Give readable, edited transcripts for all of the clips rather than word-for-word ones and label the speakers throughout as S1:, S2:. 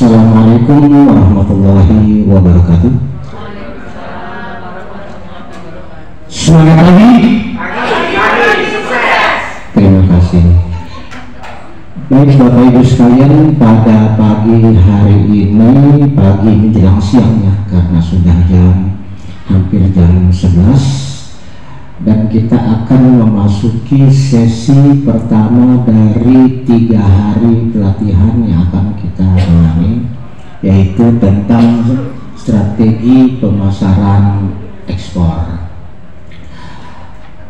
S1: Assalamualaikum warahmatullahi wabarakatuh. Semangat pagi. Terima kasih. Baik Bapak Ibu sekalian, pada pagi hari ini, pagi menjelang siangnya karena sudah hampir jam 11, dan kita akan memasuki sesi pertama dari 3 hari pelatihan yang akan kita jalani, yaitu tentang strategi pemasaran ekspor.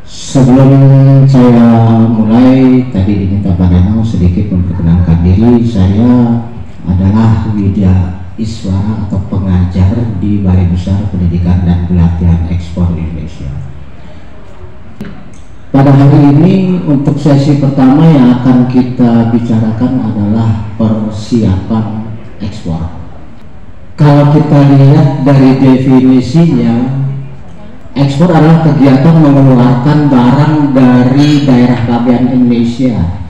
S1: Sebelum saya mulai, tadi diminta Pak Reno sedikit memperkenalkan diri. Saya adalah Widya Iswara atau pengajar di Balai Besar Pendidikan dan Pelatihan Ekspor Indonesia. Pada hari ini untuk sesi pertama yang akan kita bicarakan adalah persiapan ekspor. Kalau kita lihat dari definisinya, ekspor adalah kegiatan mengeluarkan barang dari daerah pabean Indonesia.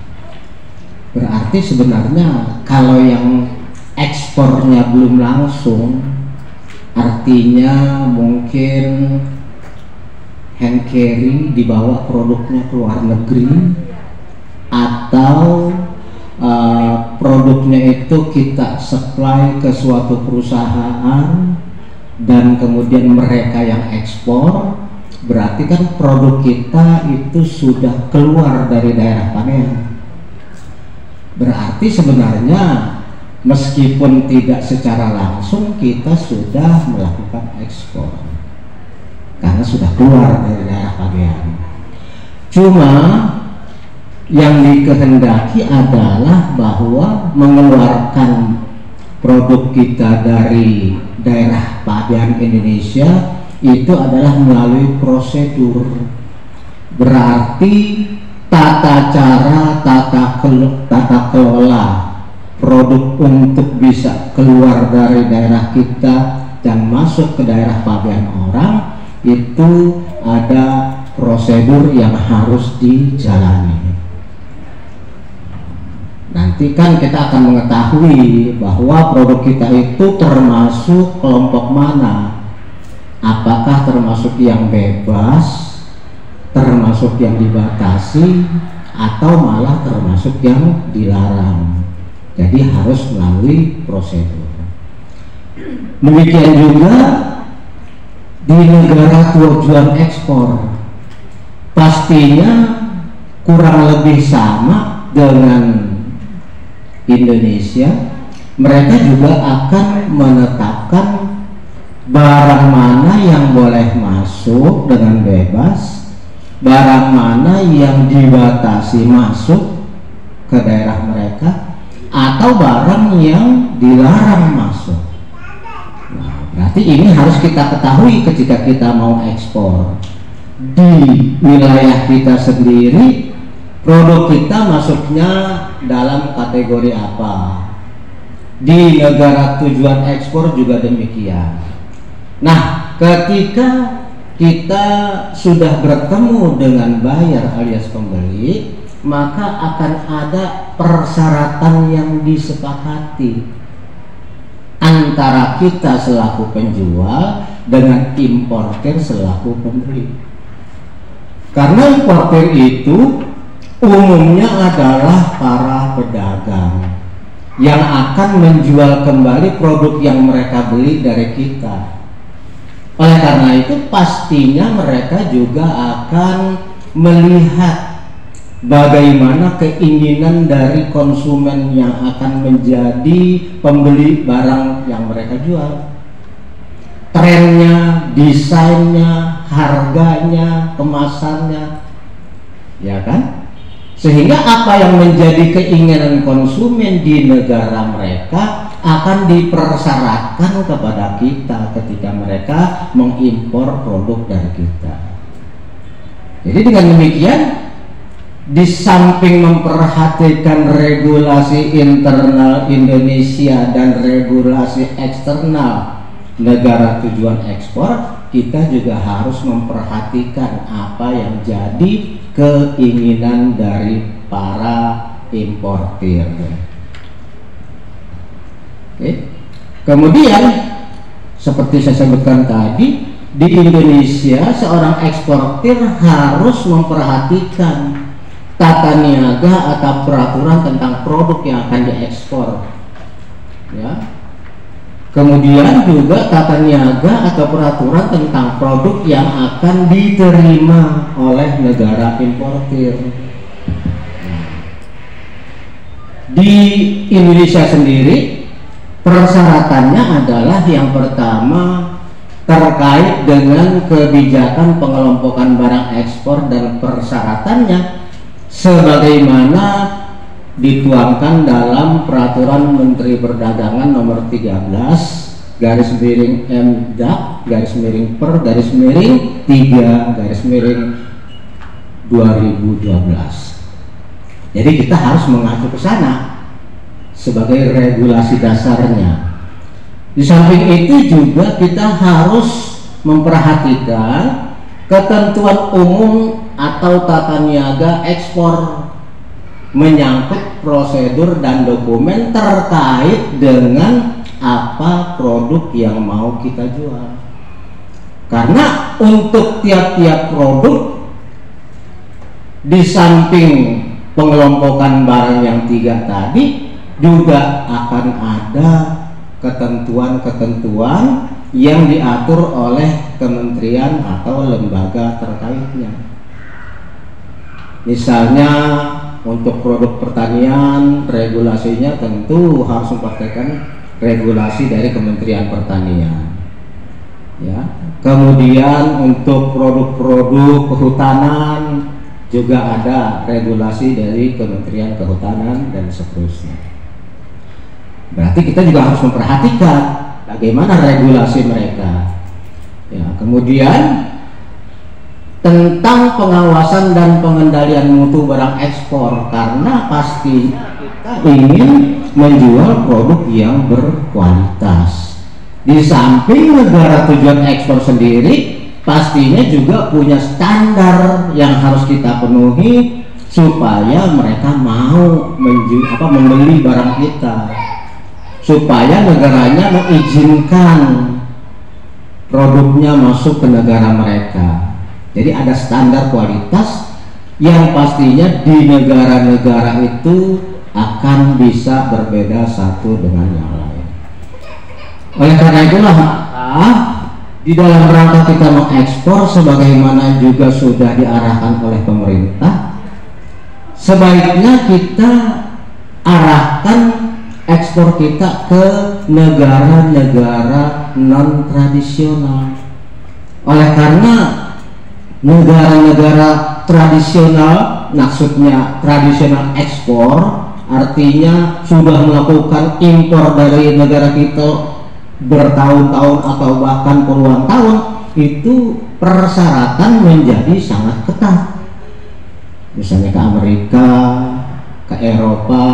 S1: Berarti sebenarnya kalau yang ekspornya belum langsung, artinya mungkin hand carry, dibawa produknya ke luar negeri, atau produknya itu kita supply ke suatu perusahaan dan kemudian mereka yang ekspor, berarti kan produk kita itu sudah keluar dari daerah panen. Berarti sebenarnya meskipun tidak secara langsung kita sudah melakukan ekspor karena sudah keluar dari daerah pabean. Cuma yang dikehendaki adalah bahwa mengeluarkan produk kita dari daerah pabean Indonesia itu adalah melalui prosedur. Berarti tata cara, tata kelola produk untuk bisa keluar dari daerah kita dan masuk ke daerah pabean orang, itu ada prosedur yang harus dijalani. Nanti kan kita akan mengetahui bahwa produk kita itu termasuk kelompok mana. Apakah termasuk yang bebas, termasuk yang dibatasi, atau malah termasuk yang dilarang. Jadi harus melalui prosedur. Demikian juga di negara tujuan ekspor, pastinya kurang lebih sama dengan Indonesia. Mereka juga akan menetapkan barang mana yang boleh masuk dengan bebas, barang mana yang dibatasi masuk ke daerah mereka, atau barang yang dilarang masuk. Berarti ini harus kita ketahui ketika kita mau ekspor. Di wilayah kita sendiri, produk kita masuknya dalam kategori apa? Di negara tujuan ekspor juga demikian. Nah, ketika kita sudah bertemu dengan buyer alias pembeli, maka akan ada persyaratan yang disepakati antara kita selaku penjual dengan importer selaku pembeli. Karena importer itu umumnya adalah para pedagang yang akan menjual kembali produk yang mereka beli dari kita. Oleh karena itu pastinya mereka juga akan melihat bagaimana keinginan dari konsumen yang akan menjadi pembeli barang yang mereka jual. Trennya, desainnya, harganya, kemasannya, ya kan? Sehingga apa yang menjadi keinginan konsumen di negara mereka akan dipersyaratkan kepada kita ketika mereka mengimpor produk dari kita. Jadi dengan demikian, di samping memperhatikan regulasi internal Indonesia dan regulasi eksternal negara tujuan ekspor, kita juga harus memperhatikan apa yang jadi keinginan dari para importir. Kemudian seperti saya sebutkan tadi, di Indonesia seorang eksportir harus memperhatikan tata niaga atau peraturan tentang produk yang akan diekspor, ya. Kemudian juga tata niaga atau peraturan tentang produk yang akan diterima oleh negara importir. Di Indonesia sendiri persyaratannya adalah yang pertama terkait dengan kebijakan pengelompokan barang ekspor dan persyaratannya sebagaimana dituangkan dalam Peraturan Menteri Perdagangan Nomor 13 garis miring MDAK garis miring per garis miring 3 garis miring 2012. Jadi kita harus mengacu ke sana sebagai regulasi dasarnya. Di samping itu juga kita harus memperhatikan ketentuan umum atau tata niaga ekspor menyangkut prosedur dan dokumen terkait dengan apa produk yang mau kita jual. Karena untuk tiap-tiap produk di samping pengelompokan barang yang 3 tadi juga akan ada ketentuan-ketentuan yang diatur oleh kementerian atau lembaga terkaitnya. Misalnya untuk produk pertanian, regulasinya tentu harus mempraktekkan regulasi dari Kementerian Pertanian, ya. Kemudian untuk produk-produk kehutanan juga ada regulasi dari Kementerian Kehutanan dan seterusnya. Berarti kita juga harus memperhatikan bagaimana regulasi mereka, ya. Kemudian tentang pengawasan dan pengendalian mutu barang ekspor, karena pastinya kita ingin menjual produk yang berkualitas. Di samping negara tujuan ekspor sendiri pastinya juga punya standar yang harus kita penuhi supaya mereka mau membeli barang kita, supaya negaranya mengizinkan produknya masuk ke negara mereka. Jadi ada standar kualitas yang pastinya di negara-negara itu akan bisa berbeda satu dengan yang lain. Oleh karena itulah di dalam rangka kita mengekspor sebagaimana juga sudah diarahkan oleh pemerintah, sebaiknya kita arahkan ekspor kita ke negara-negara non tradisional. Oleh karena negara-negara tradisional, maksudnya tradisional ekspor, artinya sudah melakukan impor dari negara kita bertahun-tahun atau bahkan puluhan tahun, itu persyaratan menjadi sangat ketat. Misalnya ke Amerika, ke Eropa,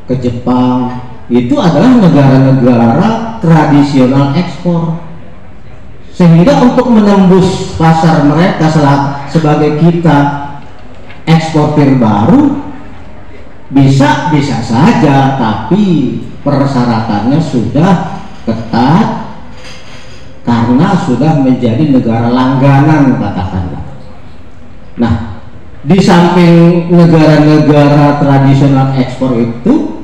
S1: ke Jepang, itu adalah negara-negara tradisional ekspor. Sehingga untuk menembus pasar mereka sebagai kita eksportir baru bisa saja, tapi persyaratannya sudah ketat karena sudah menjadi negara langganan, katakanlah. Nah, di samping negara-negara tradisional ekspor itu,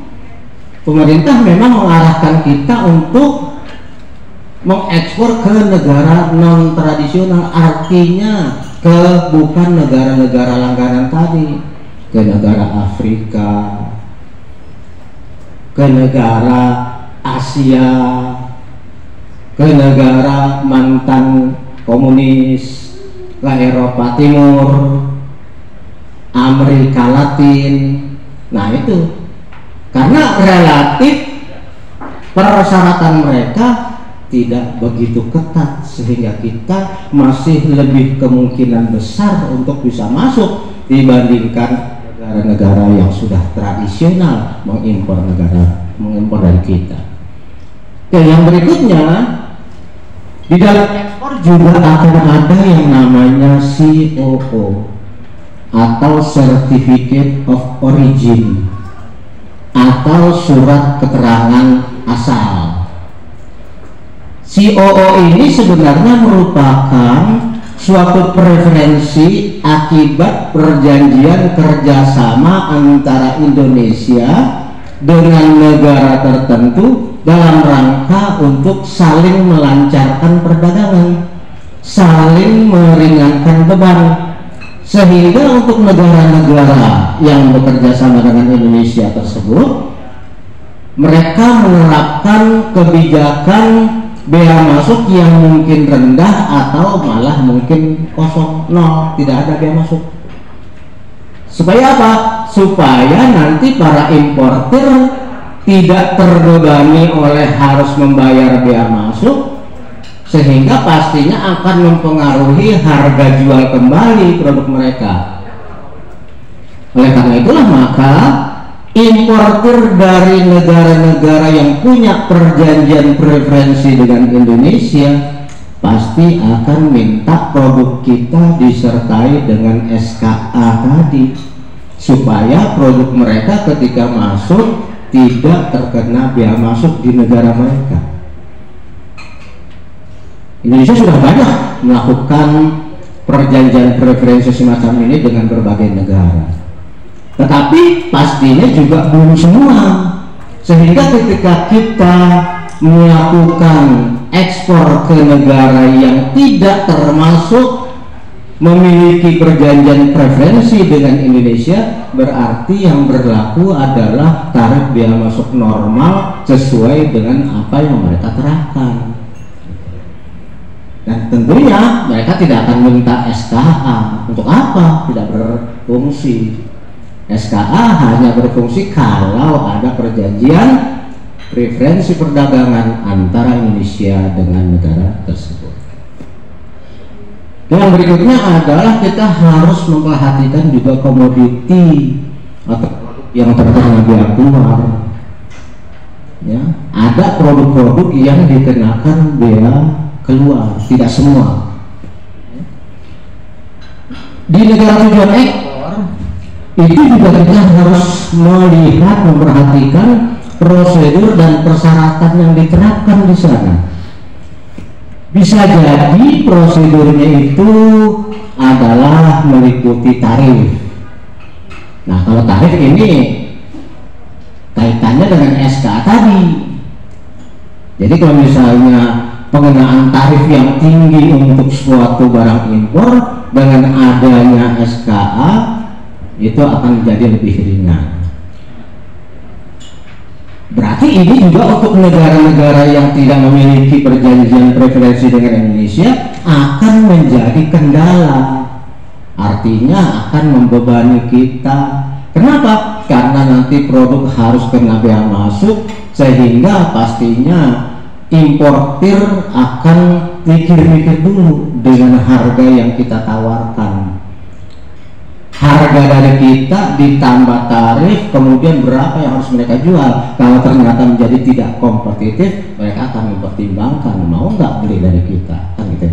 S1: pemerintah memang mengarahkan kita untuk mengekspor ke negara non tradisional, artinya ke bukan negara-negara langganan tadi, ke negara Afrika, ke negara Asia, ke negara mantan komunis, ke Eropa Timur, Amerika Latin. Nah itu karena relatif persyaratan mereka tidak begitu ketat, sehingga kita masih lebih kemungkinan besar untuk bisa masuk dibandingkan negara-negara yang sudah tradisional mengimpor dari kita. Oke, yang berikutnya, di dalam ekspor juga akan ada yang namanya COO atau Certificate of Origin atau surat keterangan asal. COO ini sebenarnya merupakan suatu preferensi akibat perjanjian kerjasama antara Indonesia dengan negara tertentu dalam rangka untuk saling melancarkan perdagangan, saling meringankan beban, sehingga untuk negara-negara yang bekerja sama dengan Indonesia tersebut, mereka menerapkan kebijakan bea masuk yang mungkin rendah atau malah mungkin kosong, nol, tidak ada bea masuk. Supaya apa? Supaya nanti para importir tidak terbebani oleh harus membayar bea masuk, sehingga pastinya akan mempengaruhi harga jual kembali produk mereka. Oleh karena itulah maka importir dari negara-negara yang punya perjanjian preferensi dengan Indonesia pasti akan minta produk kita disertai dengan SKA tadi, supaya produk mereka ketika masuk tidak terkena bea masuk di negara mereka. Indonesia sudah banyak melakukan perjanjian preferensi semacam ini dengan berbagai negara, tetapi pastinya juga belum semua, sehingga ketika kita melakukan ekspor ke negara yang tidak termasuk memiliki perjanjian preferensi dengan Indonesia, berarti yang berlaku adalah tarif bea masuk normal sesuai dengan apa yang mereka terapkan. Dan tentunya mereka tidak akan minta SKA. Untuk apa? Tidak berfungsi. SKA hanya berfungsi kalau ada perjanjian preferensi perdagangan antara Indonesia dengan negara tersebut. Yang berikutnya adalah kita harus memperhatikan juga komoditi atau yang terkena bea keluar. Ya, ada produk-produk yang dikenakan bea keluar, tidak semua. Di negara tujuan ekspor itu juga kita harus melihat, memperhatikan prosedur dan persyaratan yang diterapkan di sana. Bisa jadi prosedurnya itu adalah meliputi tarif. Nah, kalau tarif ini kaitannya dengan SKA tadi. Jadi kalau misalnya pengenaan tarif yang tinggi untuk suatu barang impor dengan adanya SKA itu akan menjadi lebih ringan. Berarti ini juga untuk negara-negara yang tidak memiliki perjanjian preferensi dengan Indonesia akan menjadi kendala. Artinya akan membebani kita. Kenapa? Karena nanti produk harus kena bea masuk, sehingga pastinya importir akan mikir-mikir dulu dengan harga yang kita tawarkan. Harga dari kita ditambah tarif, kemudian berapa yang harus mereka jual. Kalau ternyata menjadi tidak kompetitif, mereka akan mempertimbangkan mau nggak beli dari kita, kan gitu.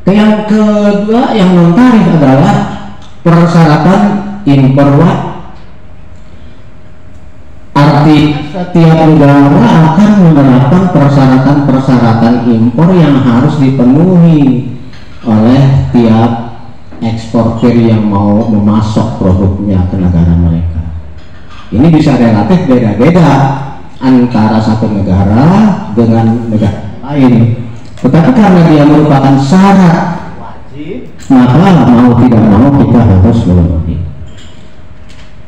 S1: Yang kedua yang non tarif adalah persyaratan impor wajib. Arti setiap negara akan menerapkan persyaratan-persyaratan impor yang harus dipenuhi oleh tiap eksportir yang mau memasok produknya ke negara mereka. Ini bisa relatif beda-beda antara satu negara dengan negara lain, tetapi karena dia merupakan syarat wajib, maka mau tidak mau kita harus memenuhi.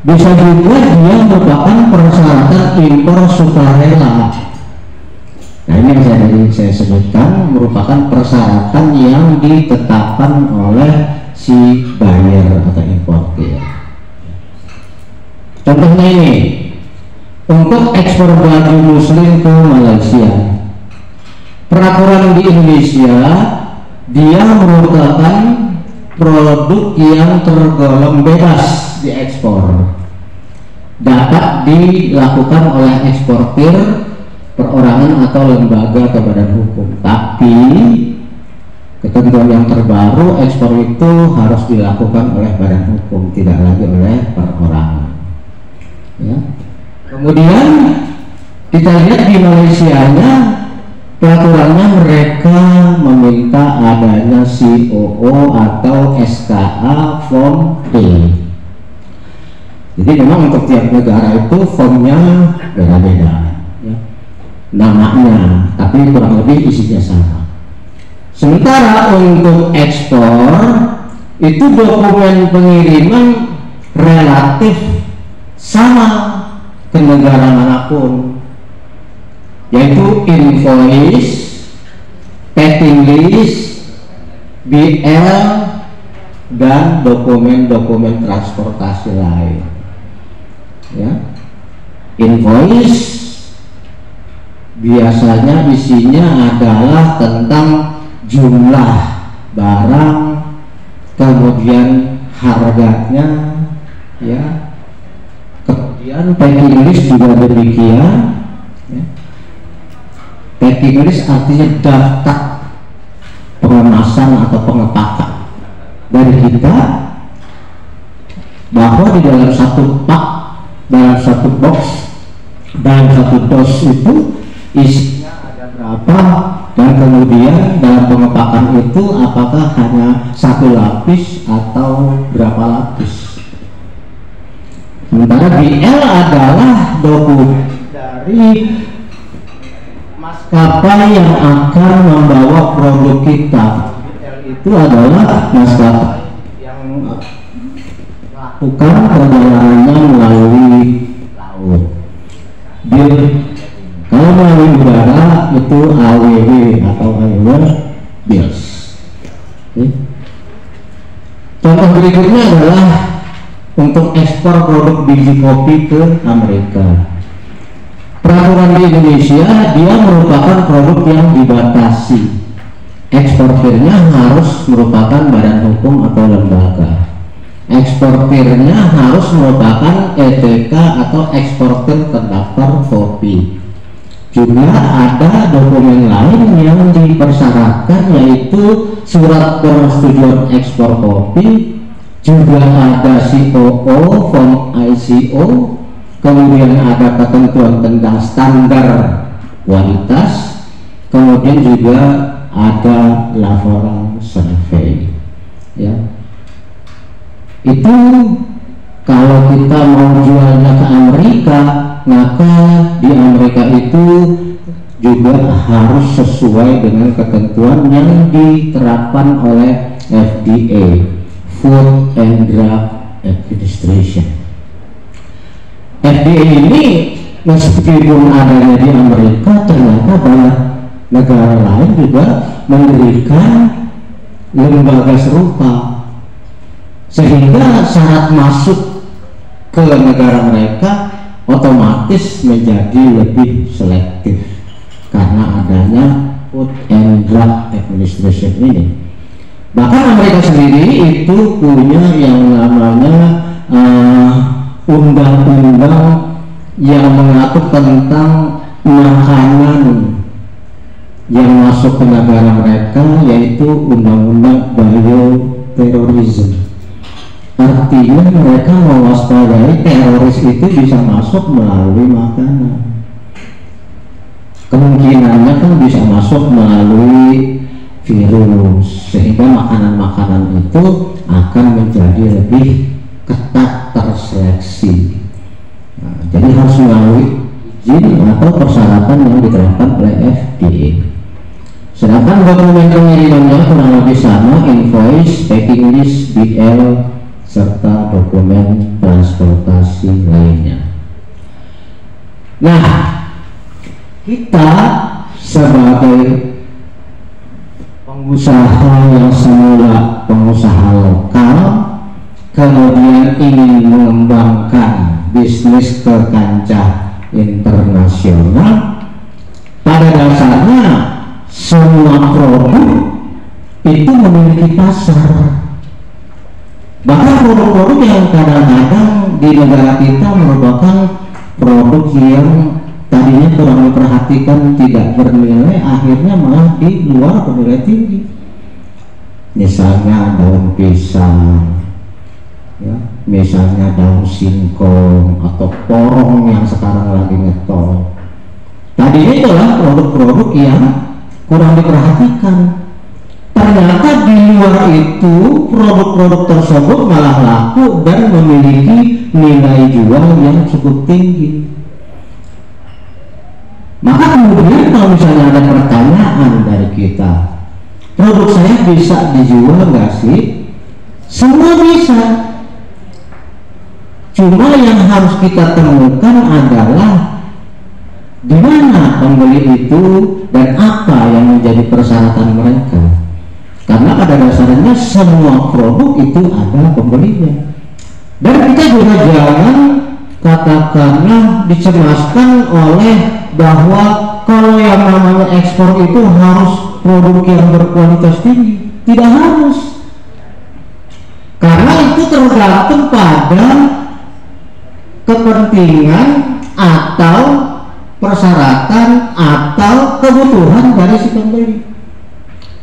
S1: Bisa juga dia merupakan persyaratan impor sukarela. Nah, ini yang saya sebutkan merupakan persyaratan yang ditetapkan oleh si buyer atau importir. Contohnya ini, untuk ekspor baju muslim ke Malaysia, peraturan di Indonesia dia merupakan produk yang tergolong bebas diekspor, dapat dilakukan oleh eksportir, perorangan atau lembaga atau badan hukum. Tapi ketentuan yang terbaru, ekspor itu harus dilakukan oleh badan hukum, tidak lagi oleh perorangan. Ya. Kemudian kita lihat di Malaysianya Peraturannya mereka meminta adanya COO atau SKA Form D. Jadi memang untuk tiap negara itu formnya beda-beda ya, namanya, tapi kurang lebih isinya sama. Sementara untuk ekspor itu dokumen pengiriman relatif sama ke negara manapun, yaitu invoice, packing list, BL, dan dokumen-dokumen transportasi lain. Ya, invoice biasanya isinya adalah tentang jumlah barang, kemudian harganya, ya. Kemudian packing list juga demikian. Ya. Packing list artinya daftar pengemasan atau pengepakan dari kita, bahwa di dalam satu pak, dalam satu box, dalam satu dos itu isinya ada berapa, dan kemudian dalam pengepakan itu apakah hanya satu lapis atau berapa lapis. Sementara BL adalah dokumen dari maskapai yang akan membawa produk kita. BL itu adalah maskapai yang melakukan perjalanannya melalui laut. Kalau melalui udara itu AWB atau Airborne Bills. Contoh berikutnya adalah untuk ekspor produk biji kopi ke Amerika. Peraturan di Indonesia, dia merupakan produk yang dibatasi. Eksportirnya harus merupakan badan hukum atau lembaga. Eksportirnya harus merupakan ETK atau eksportir terdaftar kopi. Juga ada dokumen lain yang dipersyaratkan, yaitu surat persetujuan ekspor kopi, juga ada COO, form ICO, kemudian ada ketentuan tentang standar kualitas, kemudian juga ada laporan survei. Ya, itu kalau kita mau jualnya ke Amerika, maka di Amerika itu juga harus sesuai dengan ketentuan yang diterapkan oleh FDA, Food and Drug Administration. FDA ini meskipun adanya di Amerika, ternyata banyak negara lain juga memberikan lembaga serupa, sehingga syarat masuk ke negara mereka otomatis menjadi lebih selektif karena adanya Food and Drug Administration ini. Bahkan Amerika sendiri itu punya yang namanya undang-undang yang mengatur tentang makanan yang masuk ke negara mereka, yaitu undang-undang bioterrorism. Artinya mereka mewaspadai teroris itu bisa masuk melalui makanan. Kemungkinannya kan bisa masuk melalui virus, sehingga makanan-makanan itu akan menjadi lebih ketat terseleksi. Nah, jadi harus melalui izin atau persyaratan yang diterapkan oleh FDA. Sedangkan dokumen pengirimannya kurang lebih sama, invoice, packing list, BL, serta dokumen transportasi lainnya. Nah, kita sebagai pengusaha yang semula pengusaha lokal, kemudian ingin mengembangkan bisnis ke kancah internasional, pada dasarnya semua produk itu memiliki pasar. Bahkan produk-produk yang kadang-kadang di negara kita merupakan produk yang tadinya kurang diperhatikan, tidak bernilai, akhirnya malah di luar bernilai tinggi. Misalnya daun pisang, ya, misalnya daun singkong atau porong yang sekarang lagi ngetop. Tadinya itulah produk-produk yang kurang diperhatikan. Ternyata di luar itu produk-produk tersebut malah laku dan memiliki nilai jual yang cukup tinggi. Maka kemudian kalau misalnya ada pertanyaan dari kita, produk saya bisa dijual nggak sih? Semua bisa. Cuma yang harus kita temukan adalah di mana pembeli itu dan apa yang menjadi persyaratan mereka. Karena pada dasarnya semua produk itu ada pembelinya. Dan kita juga jangan katakanlah dicemaskan oleh bahwa kalau yang namanya ekspor itu harus produk yang berkualitas tinggi. Tidak harus. Karena itu tergantung pada kepentingan atau persyaratan atau kebutuhan dari si pembeli.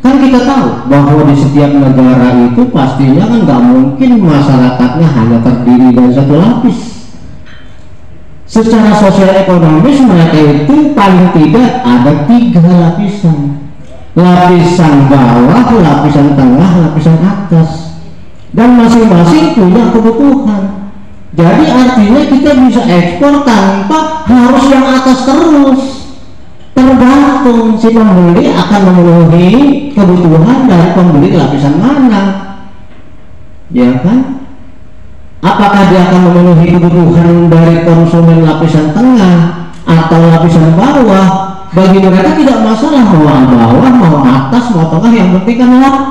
S1: Kan kita tahu bahwa di setiap negara itu pastinya kan nggak mungkin masyarakatnya hanya terdiri dari satu lapis. Secara sosial ekonomis mereka itu paling tidak ada 3 lapisan. Lapisan bawah, lapisan tengah, lapisan atas. Dan masing-masing punya kebutuhan. Jadi artinya kita bisa ekspor tanpa harus yang atas terus. Tergantung si pembeli akan memenuhi kebutuhan dari pembeli lapisan mana, ya kan? Apakah dia akan memenuhi kebutuhan dari konsumen lapisan tengah atau lapisan bawah? Bagi mereka tidak masalah mau bawah, mau atas, mau tengah, yang penting kan laku,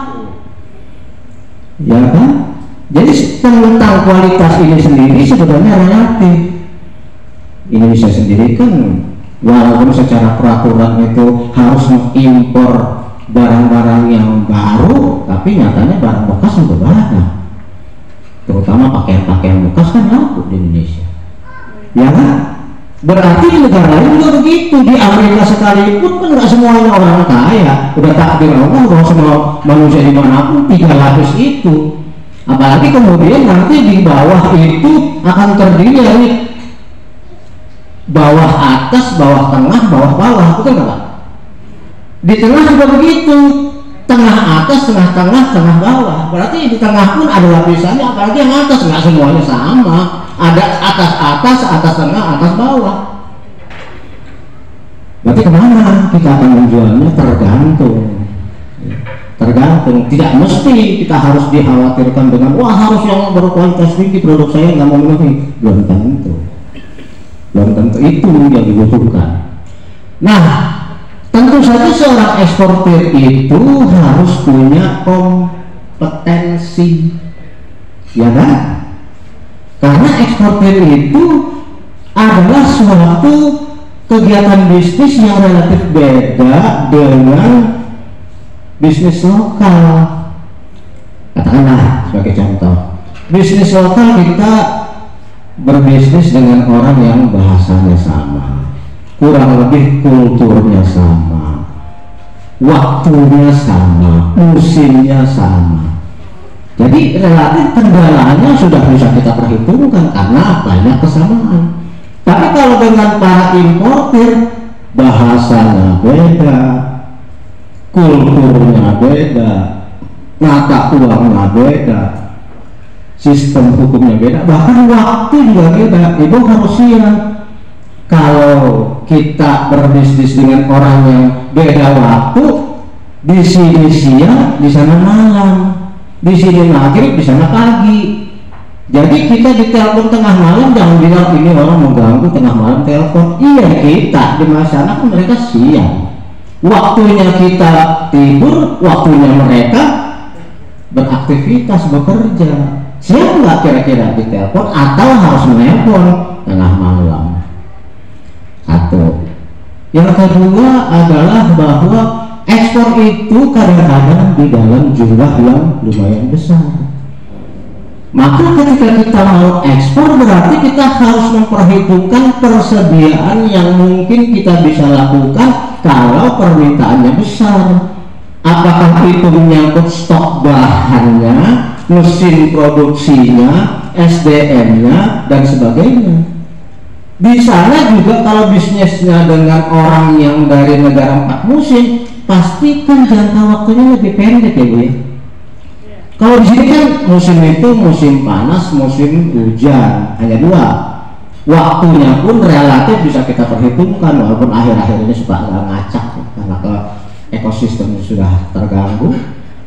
S1: ya kan? Jadi tentang kualitas ini sendiri sebenarnya relatif. Indonesia sendiri kan walaupun secara peraturan itu harus mengimpor barang-barang yang baru, tapi nyatanya barang bekas juga banyak. Terutama pakaian-pakaian bekas kan laku di Indonesia. Ya kan? Berarti di negara lain juga begitu. Di Amerika sekalipun kan nggak semuanya orang kaya. Udah takdir Allah bahwa semua manusia dimanapun 3 lapis itu. Apalagi kemudian nanti di bawah itu akan terdiri dari bawah atas, bawah tengah, bawah bawah, betul nggak Pak? Di tengah juga begitu, tengah atas, tengah tengah, tengah bawah. Berarti di tengah pun ada lapisannya, apalagi yang atas nggak semuanya sama. Ada atas atas, atas tengah, atas bawah. Berarti kemana kita akan menjualnya? Tergantung. Tidak mesti kita harus dikhawatirkan dengan wah harus yang berkualitas tinggi produk saya nggak memenuhi. Belum tentu itu yang dibutuhkan. Nah, tentu saja seorang eksportir itu harus punya kompetensi, ya kan? Karena eksportir itu adalah suatu kegiatan bisnis yang relatif beda dengan bisnis lokal. Katakanlah sebagai contoh, bisnis lokal kita berbisnis dengan orang yang bahasanya sama, kurang lebih kulturnya sama, waktunya sama, musimnya sama. Jadi relatif kendalanya sudah bisa kita perhitungkan karena banyak kesamaan. Tapi kalau dengan para importir, bahasanya beda, kulturnya beda, mata uangnya beda, sistem hukumnya beda, bahkan waktu juga beda. Ibu harus siap kalau kita berbisnis dengan orang yang beda waktu, di sini siang, di sana malam, di sini maghrib, di sana pagi. Jadi kita ditelepon tengah malam, jangan bilang ini orang mengganggu tengah malam telepon. Iya, kita di sana kan mereka siang, waktunya kita tidur, waktunya mereka beraktivitas, bekerja. Siap nggak kira-kira ditelepon atau harus menelpon tengah malam? Satu. Yang kedua adalah bahwa ekspor itu kadang-kadang di dalam jumlah yang lumayan besar. Maka ketika kita mau ekspor berarti kita harus memperhitungkan persediaan yang mungkin kita bisa lakukan kalau permintaannya besar. Apakah itu menyangkut stok bahannya, mesin produksinya, SDM-nya, dan sebagainya. Di sana juga kalau bisnisnya dengan orang yang dari negara 4 musim, pasti kan jangka waktunya lebih pendek ya Bu ya. Kalau di sini kan musim itu musim panas, musim hujan, hanya dua. Waktunya pun relatif bisa kita perhitungkan, walaupun akhir-akhir ini suka ngacak karena ke ekosistem sudah terganggu.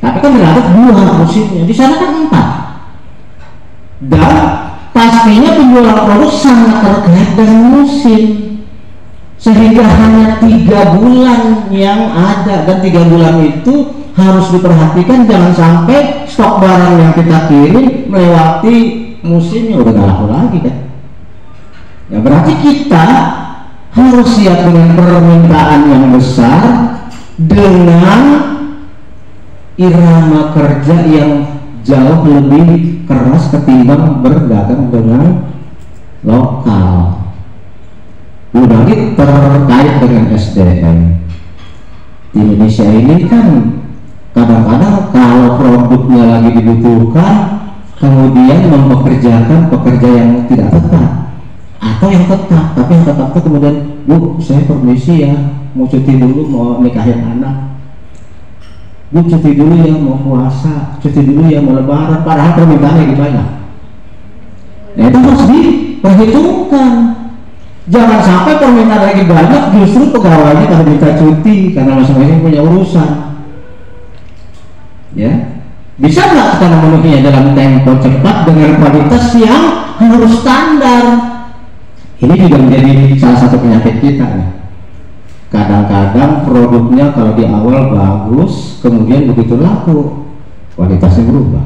S1: Tapi kan relatif dua musimnya, di sana kan 4. Dan pastinya penjualan produk sangat terkait dengan musim, sehingga hanya 3 bulan yang ada, dan 3 bulan itu harus diperhatikan jangan sampai stok barang yang kita kirim melewati musimnya, udah gak laku lagi kan. Ya berarti kita harus siap dengan permintaan yang besar dengan irama kerja yang jauh lebih keras ketimbang berdagang dengan lokal. Belum lagi terkait dengan SDM. Di Indonesia ini kan kadang-kadang kalau produknya lagi dibutuhkan, kemudian mempekerjakan pekerja yang tidak tetap atau yang tetap, tapi yang tetap itu kemudian, Bu, saya permisi ya, mau cuti dulu, mau nikahin anak, Bu, cuti dulu ya, mau puasa, cuti dulu ya, mau lebaran, padahal permintaannya lagi banyak. Nah itu harus diperhitungkan. Jangan sampai permintaan lagi banyak, justru pegawainya kalau minta cuti karena masing-masing punya urusan. Ya, bisa nggak kita memenuhinya dalam tempo cepat dengan kualitas yang harus standar? Ini juga menjadi salah satu penyakit kita nih. Kadang-kadang produknya kalau di awal bagus, kemudian begitu laku kualitasnya berubah,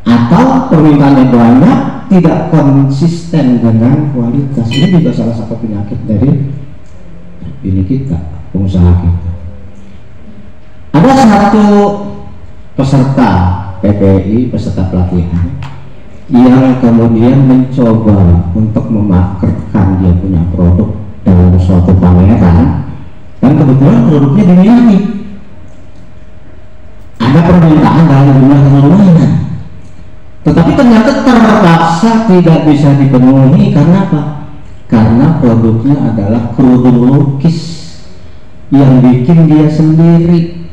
S1: atau permintaannya banyak tidak konsisten dengan kualitas. Ini juga salah satu penyakit dari ini kita, pengusaha kita. Ada satu peserta PPI, peserta pelatihan, yang kemudian mencoba untuk memarketkan dia punya produk dalam suatu pameran, dan kebetulan produknya diminati. Ada permintaan dalam jumlah yang lumayan, tetapi ternyata terpaksa tidak bisa dipenuhi. Karena apa? Karena produknya adalah kerudung lukis yang bikin dia sendiri.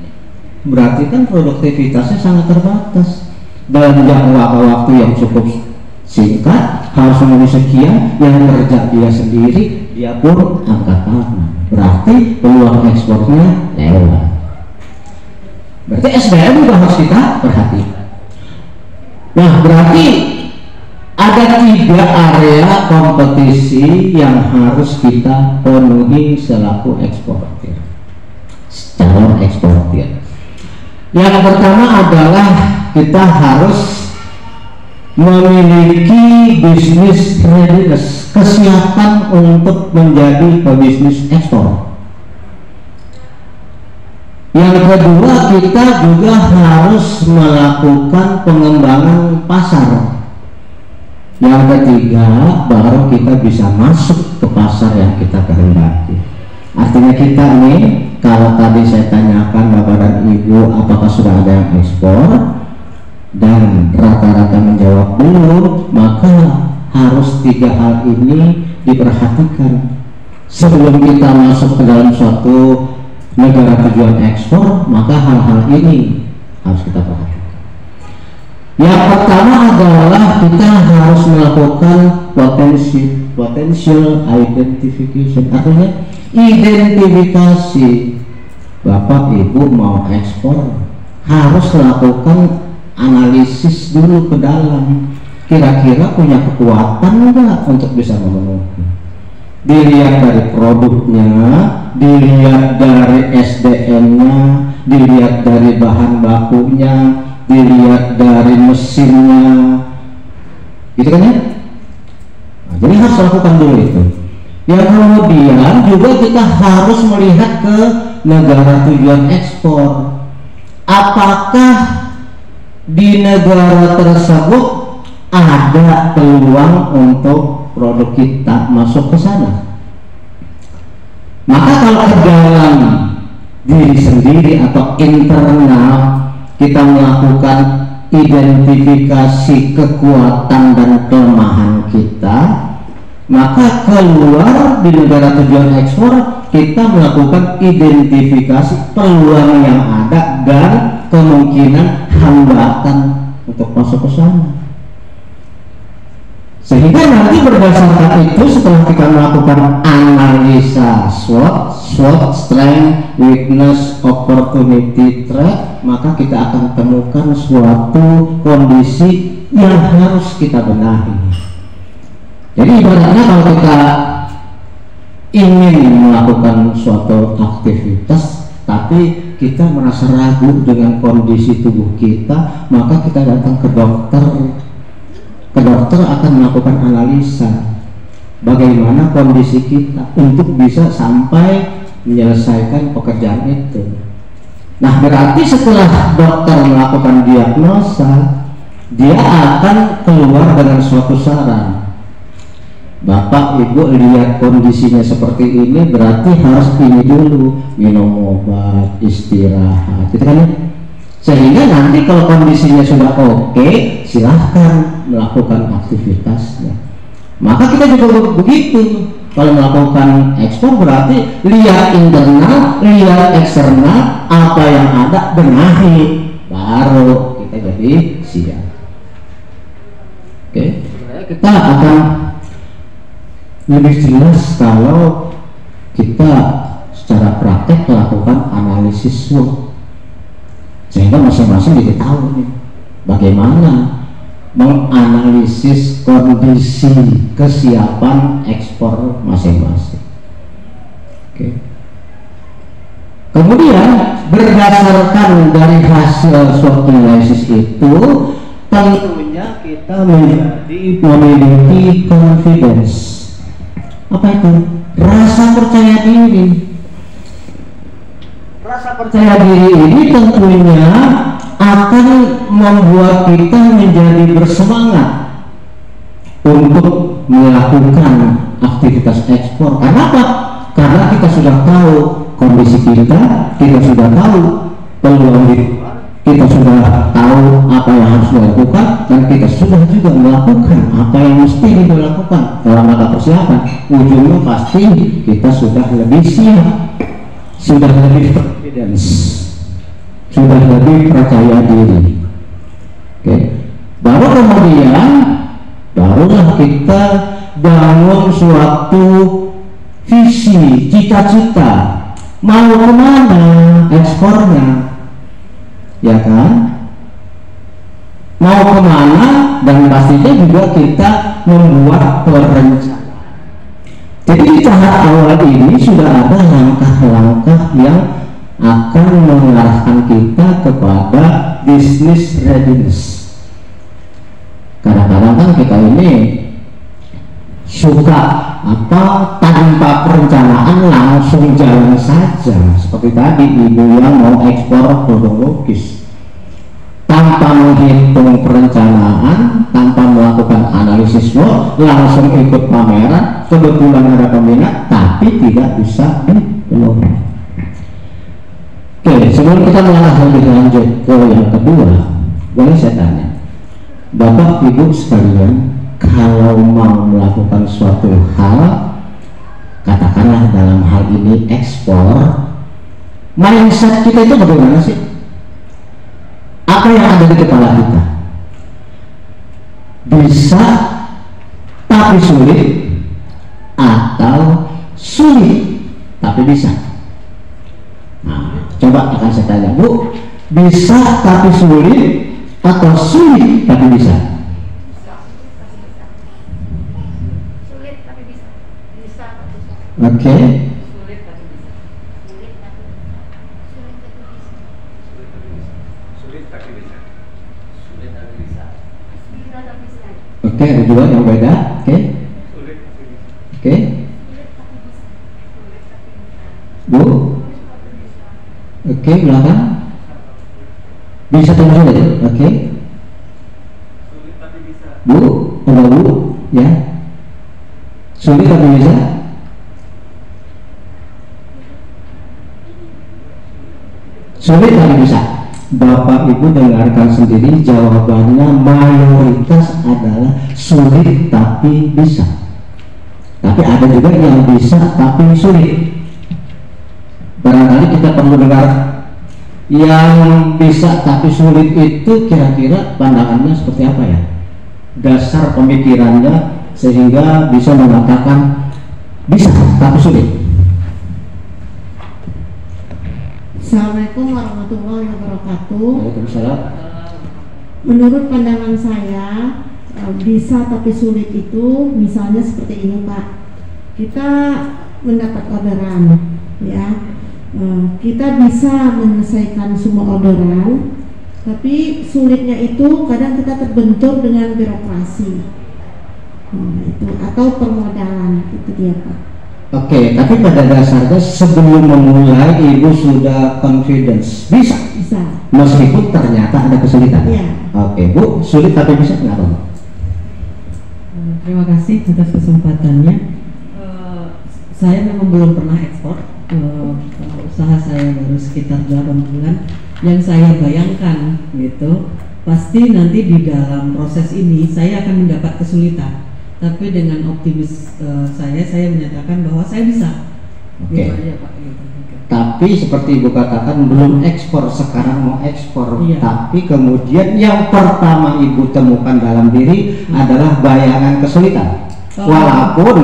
S1: Berarti kan produktivitasnya sangat terbatas. Dalam jangka waktu yang cukup singkat harus memenuhi sekian, yang kerja dia sendiri, dia pun angkat tangan. Berarti peluang ekspornya lewat. Berarti SDM juga harus kita perhatikan. Nah, berarti ada 3 area kompetisi yang harus kita penuhi selaku eksportir, calon eksportir. Yang pertama adalah kita harus memiliki bisnis readiness, kesiapan untuk menjadi pebisnis ekspor. Yang kedua, kita juga harus melakukan pengembangan pasar. Yang ketiga, baru kita bisa masuk ke pasar yang kita kehendaki. Artinya kita nih, kalau tadi saya tanyakan Bapak dan Ibu apakah sudah ada yang ekspor dan rata-rata menjawab belum, maka harus 3 hal ini diperhatikan sebelum kita masuk ke dalam suatu negara tujuan ekspor. Maka hal-hal ini harus kita perhatikan. Yang pertama adalah kita harus melakukan potential identification, artinya identifikasi. Bapak Ibu mau ekspor harus melakukan analisis dulu ke dalam, kira-kira punya kekuatan enggak untuk bisa memenuhi. Dilihat dari produknya, dilihat dari SDM-nya, dilihat dari bahan bakunya, dilihat dari mesinnya, gitu kan ya. Nah, jadi harus lakukan dulu itu. Yang kemudian juga kita harus melihat ke negara tujuan ekspor. Apakah di negara tersebut ada peluang untuk produk kita masuk ke sana? Maka kalau ke dalam diri sendiri atau internal kita melakukan identifikasi kekuatan dan kelemahan kita, Maka keluar di negara tujuan ekspor, kita melakukan identifikasi peluang yang ada dan kemungkinan hambatan untuk masuk ke sana. Sehingga nanti berdasarkan itu, setelah kita melakukan analisa SWOT, strength, weakness, opportunity, threat, maka kita akan temukan suatu kondisi yang harus kita benahi. Jadi ibaratnya kalau kita ingin melakukan suatu aktivitas tapi kita merasa ragu dengan kondisi tubuh kita, maka kita datang ke dokter. Ke dokter akan melakukan analisa bagaimana kondisi kita untuk bisa sampai menyelesaikan pekerjaan itu. Nah, berarti setelah dokter melakukan diagnosa, dia akan keluar dengan suatu saran. Bapak Ibu lihat kondisinya seperti ini, berarti harus ini dulu, minum obat, istirahat, gitu kan ya? Sehingga nanti kalau kondisinya sudah oke, silahkan melakukan aktivitasnya. Maka kita juga begitu. Kalau melakukan ekspor berarti lihat internal, lihat eksternal, apa yang ada benahi, baru kita jadi siap. Oke, kita akan lebih jelas kalau kita secara praktek melakukan analisis SWOT, sehingga masing-masing jadi tahu nih bagaimana menganalisis kondisi kesiapan ekspor masing-masing. Oke. Kemudian berdasarkan dari hasil SWOT analisis itu, tentunya kita memiliki confidence. Apa itu? Rasa percaya diri. Rasa percaya diri ini tentunya akan membuat kita menjadi bersemangat untuk melakukan aktivitas ekspor. Kenapa? Karena kita sudah tahu kondisi kita sudah tahu peluang kita sudah tahu apa yang harus dilakukan, dan kita sudah juga melakukan apa yang mesti dilakukan dalam rangka persiapan. Ujungnya pasti kita sudah lebih siap, sudah lebih confidence, sudah lebih percaya diri. Oke. Baru kemudian barulah kita bangun suatu visi, cita-cita, mau kemana ekspornya, ya kan? Mau kemana, dan pastinya juga kita membuat perencanaan. Jadi di tahap awal ini sudah ada langkah-langkah yang akan mengarahkan kita kepada business readiness. Kadang-kadang kan kita ini suka tanpa perencanaan langsung jalan saja, seperti tadi ibu yang mau ekspor produk logis tanpa menghitung perencanaan, tanpa melakukan analisis SWOT, langsung ikut pameran, kebetulan ada peminat tapi tidak bisa dipenuhi. Oke, sebelum kita melangkah lebih lanjut ke yang kedua, boleh saya tanya, Bapak Ibu sekalian, kalau mau melakukan suatu hal, katakanlah dalam hal ini ekspor, mindset kita itu bagaimana sih? Apa yang ada di kepala kita? Bisa tapi sulit, atau sulit tapi bisa? Nah, coba akan saya tanya, Bu, bisa tapi sulit atau sulit tapi bisa?
S2: Sulit tapi bisa. Bisa tapi bisa.
S1: Oke.
S2: Sulit tapi bisa. Sulit tapi bisa. Sulit tapi bisa.
S3: Sulit tapi bisa.
S2: Bisa tapi bisa.
S1: Oke, ada dua yang beda. Oke.
S3: Sulit tapi bisa.
S1: Oke.
S2: Sulit tapi bisa. Sulit tapi bisa.
S1: Bu.
S2: Sulit tapi bisa.
S1: Oke, belakang. Bisa tapi sulit. Oke.
S3: Sulit tapi bisa.
S1: Bu, enggak Bu, ya. Sulit tapi bisa. Sulit tapi bisa. Bapak Ibu dengarkan sendiri, jawabannya mayoritas adalah sulit tapi bisa. Tapi ada juga yang bisa tapi sulit. Barangkali kita perlu dengar yang bisa tapi sulit itu kira-kira pandangannya seperti apa ya? Dasar pemikirannya sehingga bisa mengatakan bisa tapi sulit.
S4: Assalamualaikum warahmatullahi wabarakatuh.
S1: Waalaikumsalam.
S4: Menurut pandangan saya, bisa tapi sulit itu misalnya seperti ini Pak. Kita mendapat orderan, ya. Kita bisa menyelesaikan semua orderan, tapi sulitnya itu kadang kita terbentur dengan birokrasi, itu atau permodalan, itu dia Pak.
S1: Oke, tapi pada dasarnya sebelum memulai ibu sudah confidence bisa, meskipun ternyata ada kesulitan.
S4: Ya.
S1: Oke Bu, sulit tapi bisa, kenapa Bu?
S5: Terima kasih atas kesempatannya. Saya memang belum pernah ekspor. Usaha saya baru sekitar 8 bulan. Yang saya bayangkan gitu, pasti nanti di dalam proses ini saya akan mendapat kesulitan. Tapi dengan optimis saya menyatakan bahwa saya bisa.
S1: Oke.
S5: Gitu aja, Pak. Gitu.
S1: Tapi seperti ibu katakan belum ekspor, sekarang mau ekspor.
S5: Iya.
S1: Tapi kemudian yang pertama ibu temukan dalam diri adalah bayangan kesulitan. Walaupun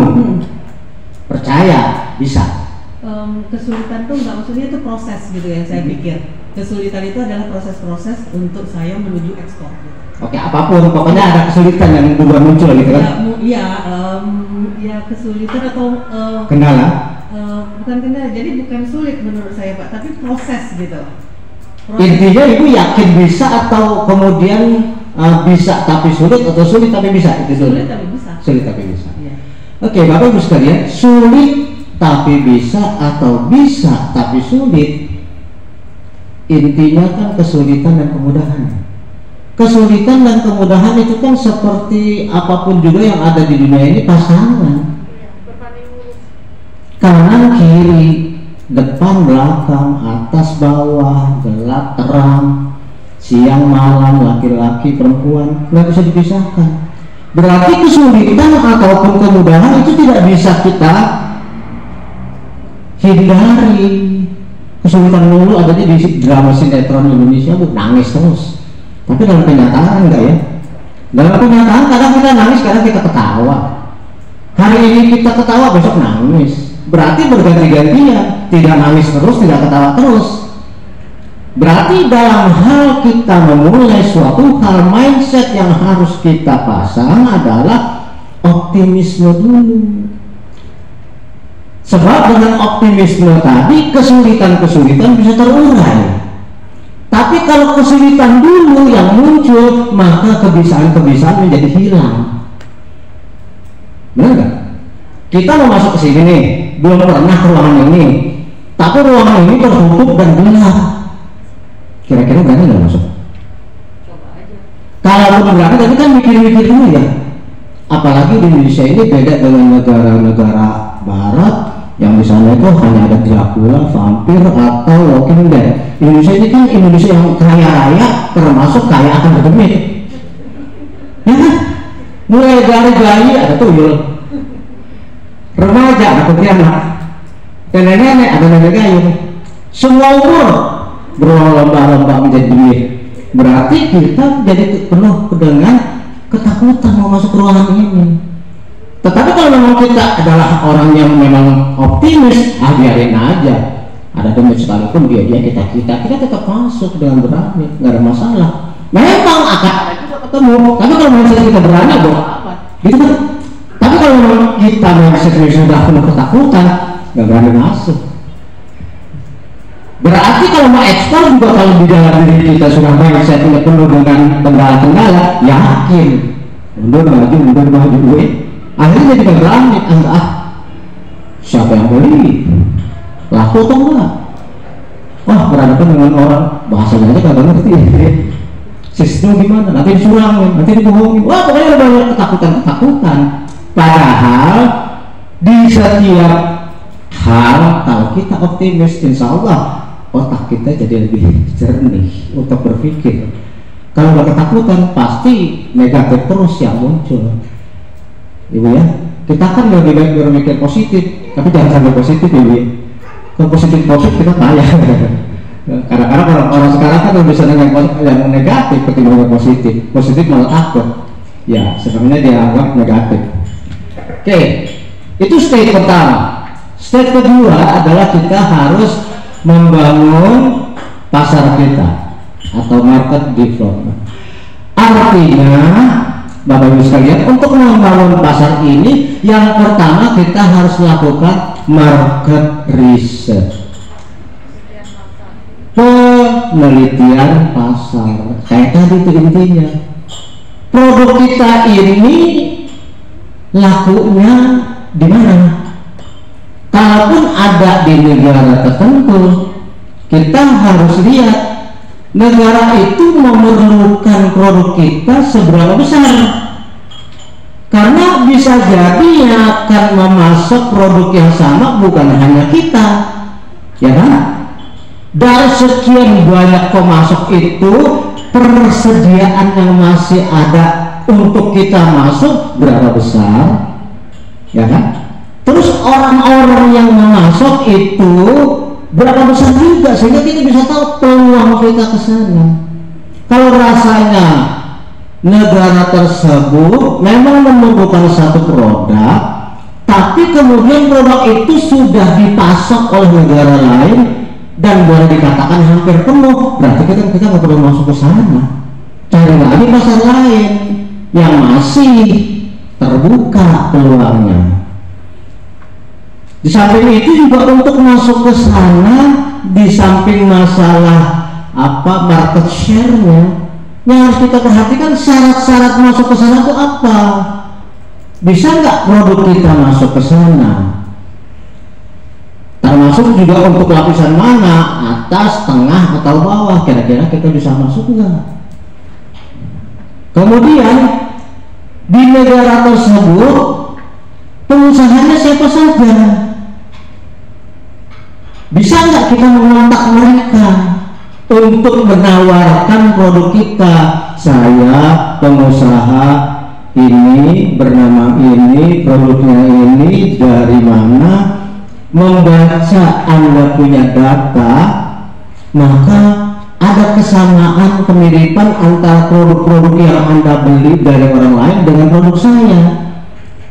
S1: percaya bisa.
S5: Kesulitan tuh nggak, maksudnya itu proses gitu ya, saya pikir. Kesulitan itu adalah proses-proses untuk saya menuju ekspor. Gitu.
S1: Oke, apapun, pokoknya ada kesulitan yang duluan muncul gitu kan?
S5: Ya kesulitan atau
S1: kendala?
S5: Bukan kendala, jadi bukan sulit menurut saya Pak, tapi proses gitu.
S1: Intinya ibu yakin bisa atau kemudian bisa tapi sulit atau sulit tapi bisa? Itu
S5: sulit tapi bisa.
S1: Sulit tapi bisa.
S5: Iya.
S1: Oke, Bapak Ibu sekalian, sulit tapi bisa atau bisa tapi sulit, intinya kan kesulitan dan kemudahan. Kesulitan dan kemudahan itu kan seperti apapun juga yang ada di dunia ini pasangan. Kanan kiri, depan belakang, atas bawah, gelap terang, siang malam, laki-laki perempuan, nggak bisa dipisahkan. Berarti kesulitan ataupun kemudahan itu tidak bisa kita hindari. Kesulitan dulu adanya di drama sinetron Indonesia, Bu, nangis terus. Tapi dalam kenyataan enggak ya? Dalam kenyataan kadang kita nangis, kadang kita ketawa. Hari ini kita ketawa, besok nangis. Berarti berganti-gantian, tidak nangis terus, tidak ketawa terus. Berarti dalam hal kita memulai suatu hal, mindset yang harus kita pasang adalah optimisme dulu. Sebab dengan optimisme tadi kesulitan-kesulitan bisa terurai. Tapi kalau kesulitan dulu yang muncul, maka kebiasaan-kebiasaan menjadi hilang. Benar nggak? Kita mau masuk ke sini nih, belum pernah ke ruangan ini, tapi ruangan ini tertutup dan gelap. Kira-kira berani nggak masuk?
S5: Coba aja.
S1: Kalau berani, tapi kan mikir-mikir dulu ya. Apalagi di Indonesia ini beda dengan negara-negara Barat yang di sana itu hanya ada Dracula, vampir atau Walking Dead. Indonesia ini kan Indonesia yang kaya raya, termasuk kaya akan berdemit. Ya kan? Mulai dari bayi ada tuyul, remaja ada kuntilanak, dan nenek ada nenek gayung. Semua umur berlomba-lomba menjadi duit. Berarti kita jadi penuh dengan ketakutan mau masuk ruangan ini. Tetapi kalau memang kita adalah orang yang memang optimis, biarin aja. Ada demit sekalipun dia kita tetap masuk dengan berani, nggak ada masalah. Memang akan ada juga ketemu. Tapi kalau misalnya kita berani, bodo apa? Gitu kan? Tapi kalau memang kita mindsetnya sudah penuh ketakutan, nggak berani masuk. Berarti kalau mau ekspor juga, kalau di dalam diri kita sudah mindsetnya penuh dengan kendala-kendala, yakin mundur maju, akhirnya jadi berani. Siapa yang beli? Laku atau enggak? Wah, berhadapan dengan orang bahasanya aja kagak ngerti. Sistem gimana? Nanti disurang, nanti dibohongin. Wah, pokoknya ada banyak ketakutan. Padahal di setiap hal kalau kita optimis, insya Allah otak kita jadi lebih jernih untuk berpikir. Kalau ada ketakutan pasti negatif terus yang muncul. Ibu ya, Kita kan lebih baik berpikir positif, tapi jangan sampai positif ini. Kalau positif kita payah. Kadang-kadang orang sekarang kan lebih senang yang negatif ketimbang yang positif. Positif malah takut. Ya, sebenarnya dianggap negatif. Oke, itu stage pertama. Stage kedua adalah kita harus membangun pasar kita atau market development. Artinya, Bapak Ibu sekalian, untuk membangun pasar ini, yang pertama kita harus lakukan market research, penelitian pasar. Kayak tadi itu intinya. Produk kita ini lakunya di mana? Kalaupun ada di negara tertentu, kita harus lihat negara itu memerlukan produk kita seberapa besar. Karena bisa jadi yang akan memasok produk yang sama bukan hanya kita, ya kan? Dari sekian banyak pemasok itu, persediaan yang masih ada untuk kita masuk berapa besar, ya kan? Terus orang-orang yang memasok itu berapa besar juga, sehingga kita bisa tahu peluang kita ke sana. Kalau rasanya negara tersebut memang membutuhkan satu produk, tapi kemudian produk itu sudah dipasok oleh negara lain dan boleh dikatakan hampir penuh, berarti kita nggak perlu masuk ke sana. Cari lagi pasar lain yang masih terbuka peluangnya. Di samping itu juga untuk masuk ke sana, di samping masalah market share-nya, yang harus kita perhatikan syarat-syarat masuk ke sana itu apa? Bisa nggak produk kita masuk ke sana? Termasuk juga untuk lapisan mana, atas, tengah, atau bawah, kira-kira kita bisa masuk nggak? Kemudian di negara tersebut pengusahanya siapa saja? Bisa nggak kita mengontak mereka untuk menawarkan produk kita? Saya pengusaha ini, bernama ini, produknya ini, dari mana? Membaca Anda punya data, maka ada kesamaan, kemiripan antara produk-produk yang Anda beli dari orang lain dengan produk saya.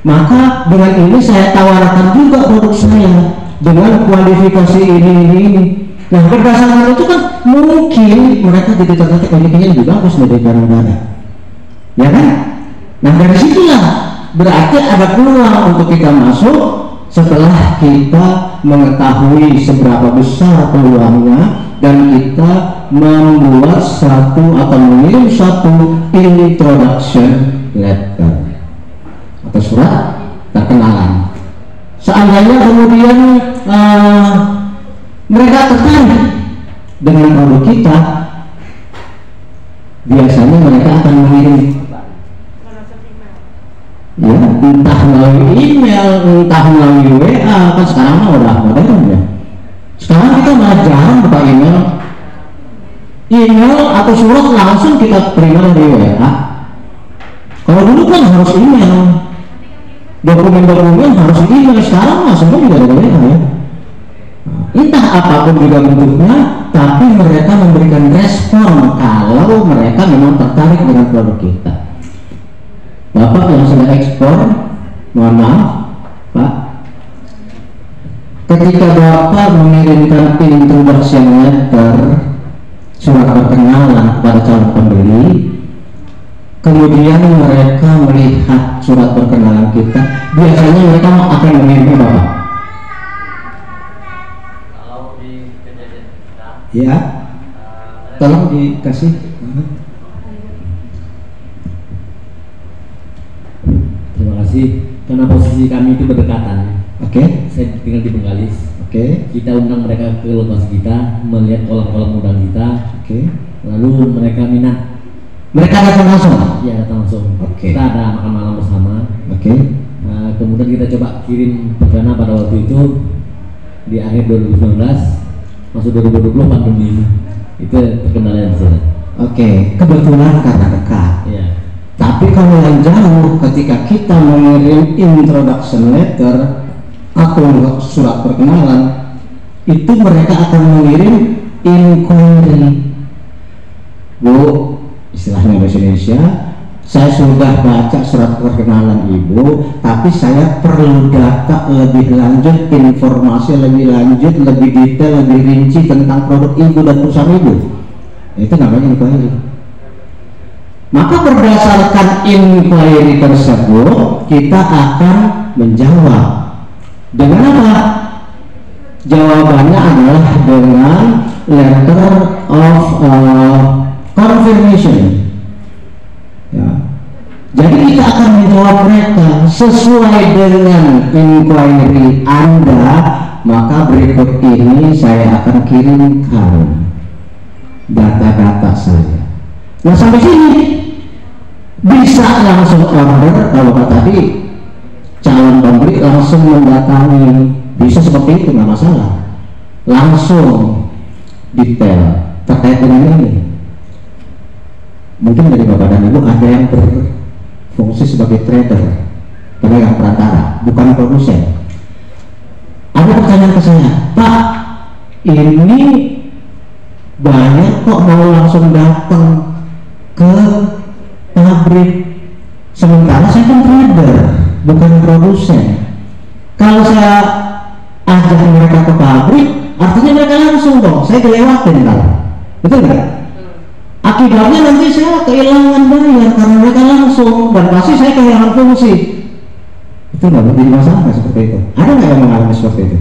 S1: Maka dengan ini saya tawarkan juga produk saya dengan kualifikasi ini. Nah, berdasarkan itu kan mungkin mereka jadi tertarik, ini kayaknya lebih bagus dari negara, ya kan? Nah, dari situlah berarti ada peluang untuk kita masuk setelah kita mengetahui seberapa besar peluangnya dan kita membuat satu atau mengirim satu introduction letter atau surat perkenalan. Seandainya kemudian mereka tertarik dengan produk kita, biasanya mereka akan mengirim, ya, entah melalui email, entah melalui WA. Kan sekarang udah modern ya. Sekarang kita malah jarang buka email atau surat langsung kita terima dari WA. Kalau dulu kan harus email, dokumen-dokumen harus email. Sekarang mah semua juga ada WA ya. Entah apapun juga bentuknya, tapi mereka memberikan respon kalau mereka memang tertarik dengan produk kita. Bapak yang sudah ekspor, mohon maaf Pak, ketika Bapak mengirimkan introduction letter, surat perkenalan kepada calon pembeli, kemudian mereka melihat surat perkenalan kita, biasanya mereka akan mengirim Bapak.
S3: Kalau di kejadian kita,
S1: Ya, tolong dikasih.
S6: Terima kasih. Karena posisi kami itu berdekatan.
S1: Oke.
S6: Saya tinggal di Bengkalis.
S1: Oke.
S6: Kita undang mereka ke lokasi kita, melihat kolam-kolam udang kita.
S1: Oke.
S6: Lalu mereka minat.
S1: Mereka datang langsung.
S6: Ya, datang langsung.
S1: Oke.
S6: Kita ada makan malam bersama.
S1: Oke.
S6: Nah, kemudian kita coba kirim perdana pada waktu itu di akhir 2019, masuk 2020 pandemi. Itu terkendala yang besar.
S1: Oke. Kebetulan karena dekat.
S6: Iya.
S1: Tapi kalau yang jauh, ketika kita mengirim introduction letter atau surat perkenalan, itu mereka akan mengirim inquiry. Bu, istilahnya bahasa Indonesia, saya sudah baca surat perkenalan Ibu, tapi saya perlu data lebih lanjut, informasi lebih lanjut, lebih detail, lebih rinci tentang produk Ibu dan perusahaan Ibu. Itu namanya inquiry. Maka berdasarkan inquiry tersebut, kita akan menjawab. Dengan apa? Jawabannya adalah dengan letter of confirmation. Ya. Jadi kita akan menjawab mereka sesuai dengan inquiry Anda. Maka berikut ini saya akan kirimkan data-data saya. Nah, sampai sini bisa langsung order. Kalau tadi calon pembeli langsung mendatangi, bisa seperti itu, nggak masalah. Langsung detail terkait dengan ini. Mungkin dari Bapak dan Ibu ada yang berfungsi sebagai trader, pedagang perantara, bukan produsen. Ada pertanyaan ke saya, Pak, ini banyak kok mau langsung datang ke pabrik, sementara saya kan trader, bukan produsen. Kalau saya ajak mereka ke pabrik, artinya mereka langsung dong, saya dilewatin kan, betul nggak? Akibatnya nanti saya kehilangan bayar karena mereka langsung, dan pasti saya kehilangan fungsi. Itu nggak menjadi masalah seperti itu. Ada nggak yang mengalami seperti itu?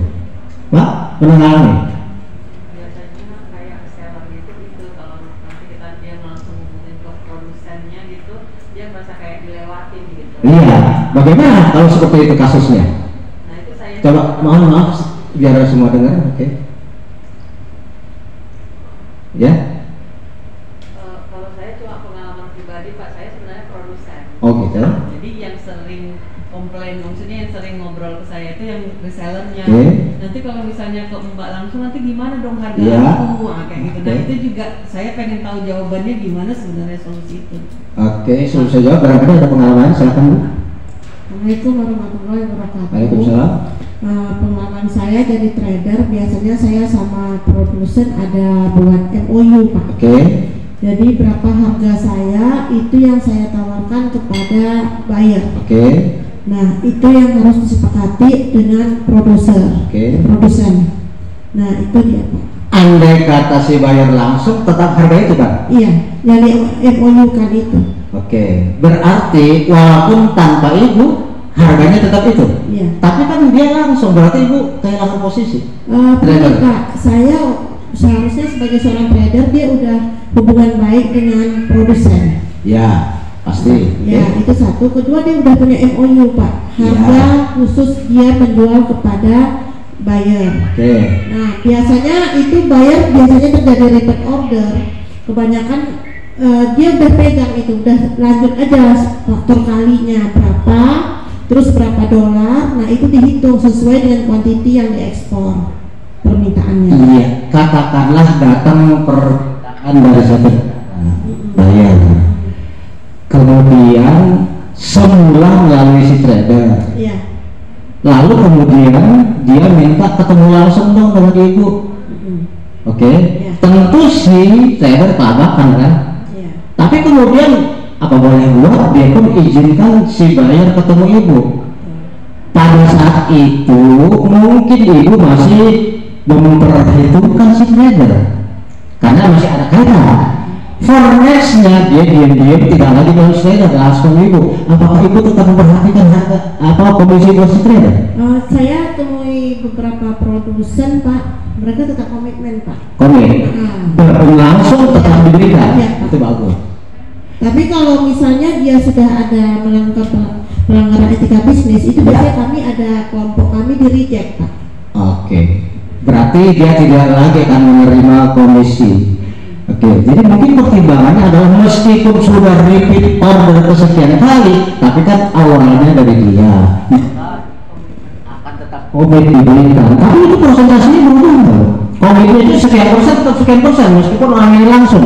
S1: Pak, mengalami?
S5: Biasanya kayak seller itu kalau nanti dia langsung ngomongin ke produsennya gitu, dia merasa kayak dilewatin gitu.
S1: Iya, bagaimana kalau seperti itu kasusnya?
S5: Nah itu saya
S1: Coba, maaf biar semua dengar, oke? Ya?
S5: Kalau saya cuma pengalaman pribadi Pak, saya sebenarnya produsen.
S1: Oh gitu.
S5: Jadi yang sering komplain, maksudnya yang sering ngobrol ke saya itu yang resellernya. Nanti kalau misalnya ke Mbak langsung, nanti gimana dong harga aku? Nah, kayak gitu. Nah itu juga saya pengen tahu jawabannya gimana sebenarnya solusi itu.
S1: Oke, solusi saya jawab. Barangkali ada pengalaman, silakan Bu.
S4: Assalamualaikum warahmatullahi wabarakatuh.
S1: Waalaikumsalam.
S4: Pengalaman saya jadi trader, biasanya saya sama produsen ada buat MOU Pak.
S1: Oke.
S4: Jadi berapa harga saya itu yang saya tawarkan kepada buyer.
S1: Oke.
S4: Nah itu yang harus disepakati dengan produsen. Nah itu dia Pak.
S1: Andai kata si buyer langsung, tetap harga itu kan?
S4: Iya, yang di MOU kan itu.
S1: Oke. Berarti walaupun tanpa Ibu harganya tetap itu.
S4: Iya.
S1: Tapi kan dia langsung, berarti Ibu kehilangan posisi.
S4: Pak, saya seharusnya sebagai seorang trader dia udah hubungan baik dengan produsen.
S1: Ya, pasti.
S4: Ya, itu satu. Kedua dia udah punya MOU Pak. Harga khusus dia menjual kepada buyer.
S1: Oke.
S4: Nah, biasanya itu buyer biasanya terjadi repeat order. Kebanyakan dia udah pegang itu, udah lanjut aja faktor kalinya berapa, terus berapa dolar. Nah, itu dihitung sesuai dengan kuantiti yang diekspor permintaannya.
S1: Iya, katakanlah datang permintaan dari satu buyer. Kemudian semula melalui si trader.
S4: Iya.
S1: Lalu kemudian dia minta ketemu langsung dong dengan Ibu. Oke.
S4: Ya.
S1: Tentu si trader tabakan kan.
S4: Iya.
S1: Tapi kemudian apa boleh buat, dia pun izinkan si buyer ketemu Ibu. Pada saat itu mungkin Ibu masih memperhitungkan si trader karena masih ada kaitan. For nextnya dia diam-diam tidak lagi dengan trader, langsung Ibu. Apakah Ibu tetap memperhatikan harga apa komisi buat si trader?
S4: Saya temui beberapa produsen Pak, mereka tetap komitmen Pak.
S1: Langsung tetap diberikan.
S4: Ya,
S1: itu bagus.
S4: Tapi kalau misalnya dia sudah ada melakukan pelanggaran etika bisnis, itu biasanya kami ada kelompok kami di reject Pak.
S1: Oke. Berarti dia tidak lagi akan menerima komisi. Oke, jadi mungkin pertimbangannya adalah meskipun sudah repeat order kesekian kali, tapi kan awalnya dari dia akan tetap komit diberikan. Tapi itu persentasenya berubah loh. Komitnya itu sekian persen tetap sekian persen meskipun orangnya langsung.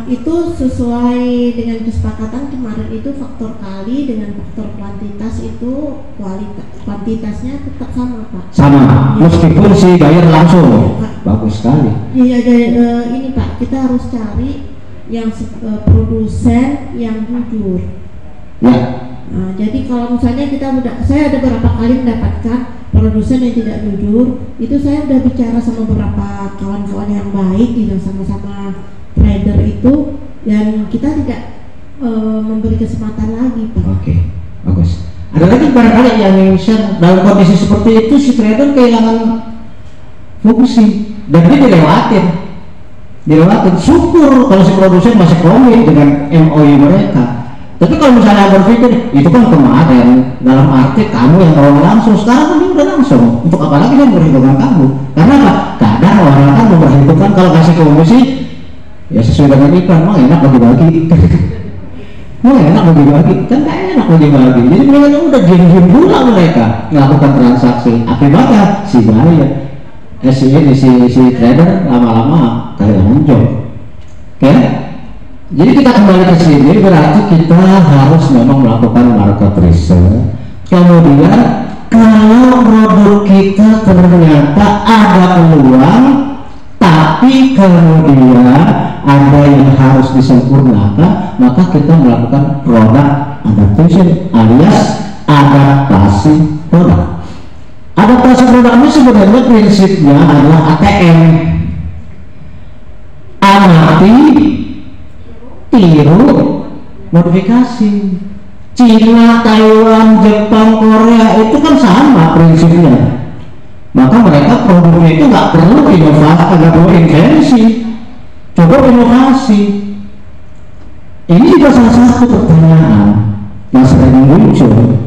S4: itu sesuai dengan kesepakatan kemarin itu faktor kali dengan faktor kuantitas itu kuantitasnya tetap sama Pak.
S1: Sama, meskipun si bayar langsung. Bagus sekali.
S4: Iya, ini Pak, kita harus cari yang produsen yang jujur.
S1: Ya.
S4: Nah, jadi kalau misalnya saya ada beberapa kali mendapatkan produsen yang tidak jujur, itu saya udah bicara sama beberapa kawan-kawan yang baik, yang sama-sama trader itu, dan kita tidak memberi kesempatan lagi Pak.
S1: Oke, bagus. Ada lagi barangkali yang ingin share dalam kondisi seperti itu si trader kehilangan fungsi dan dia dilewatin. Syukur kalau si produsen masih komit dengan MOU mereka. Tapi kalau misalnya berpikir itu kan kemarin dalam arti kamu yang tahu langsung, sekarang kan dia udah langsung. Untuk apa lagi dia memperhitungkan kamu? Karena apa? Kadang orang kan memperhitungkan kalau kasih komisi ya sesuai dengan iklan, mau enak bagi-bagi. Mau enak bagi-bagi, kan gak enak bagi-bagi. Jadi mereka udah diem pula mereka melakukan transaksi. Akibatnya si buyer, si trader lama-lama kehilangan job. Oke? Jadi kita kembali ke sini, berarti kita harus memang melakukan market research. Kemudian kalau produk kita ternyata ada peluang, tapi kemudian ada yang harus disempurnakan, maka kita melakukan product adaptation alias adaptasi produk. Adaptasi produk ini sebenarnya prinsipnya adalah ATM. Amati, tiru, modifikasi. Cina, Taiwan, Jepang, Korea itu kan sama prinsipnya. Maka mereka produknya itu nggak perlu inovasi, nggak perlu invensi. Coba inovasi. Ini juga salah satu pertanyaan yang sering muncul.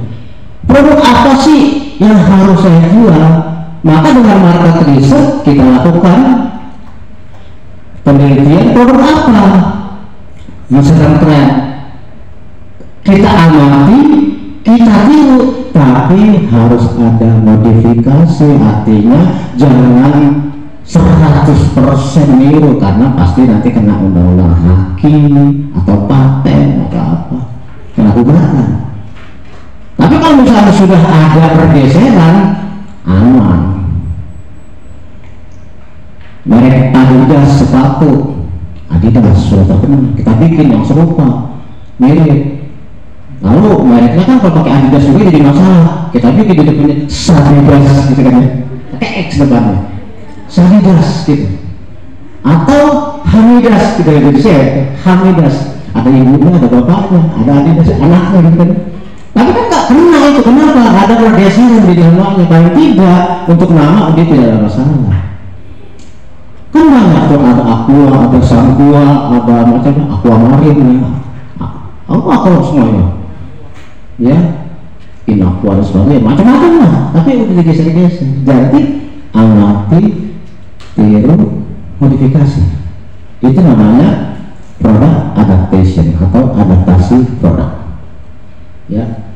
S1: Produk apa sih yang harus saya jual? Maka dengan market research kita lakukan penelitian produk apa yang sedang tren, kita amati, kita tiru, tapi harus ada modifikasi. Artinya jangan 100% niru, karena pasti nanti kena undang-undang hakim atau paten atau apa, kena gugatan. Tapi kalau misalnya sudah ada pergeseran, aman. Merek Adidas sepatu, Adidas sudah terkenal, kita bikin yang serupa, mirip. Lalu mereknya kan kalau pakai Adidas juga jadi masalah, kita bikin di depannya Sadidas gitu kan ya, pakai X depannya, Sadidas gitu, atau Hamidas gitu ya, jadi saya Hamidas, ada ibunya, ada bapaknya, ada Adidas, anaknya gitu kan. Tapi kan nggak kena itu, kenapa? Ada pergeseran di namanya, paling tidak untuk nama dia tidak ada masalah. Kan banyak tuh, ada aqua, ada sangkua, ada macam aquamarine, aqua semuanya, ya, aqua dan sebagainya, macam-macam lah. Tapi udah digeser-geser. Jadi amati, tiru, modifikasi. Itu namanya product adaptation atau adaptasi produk. Ya.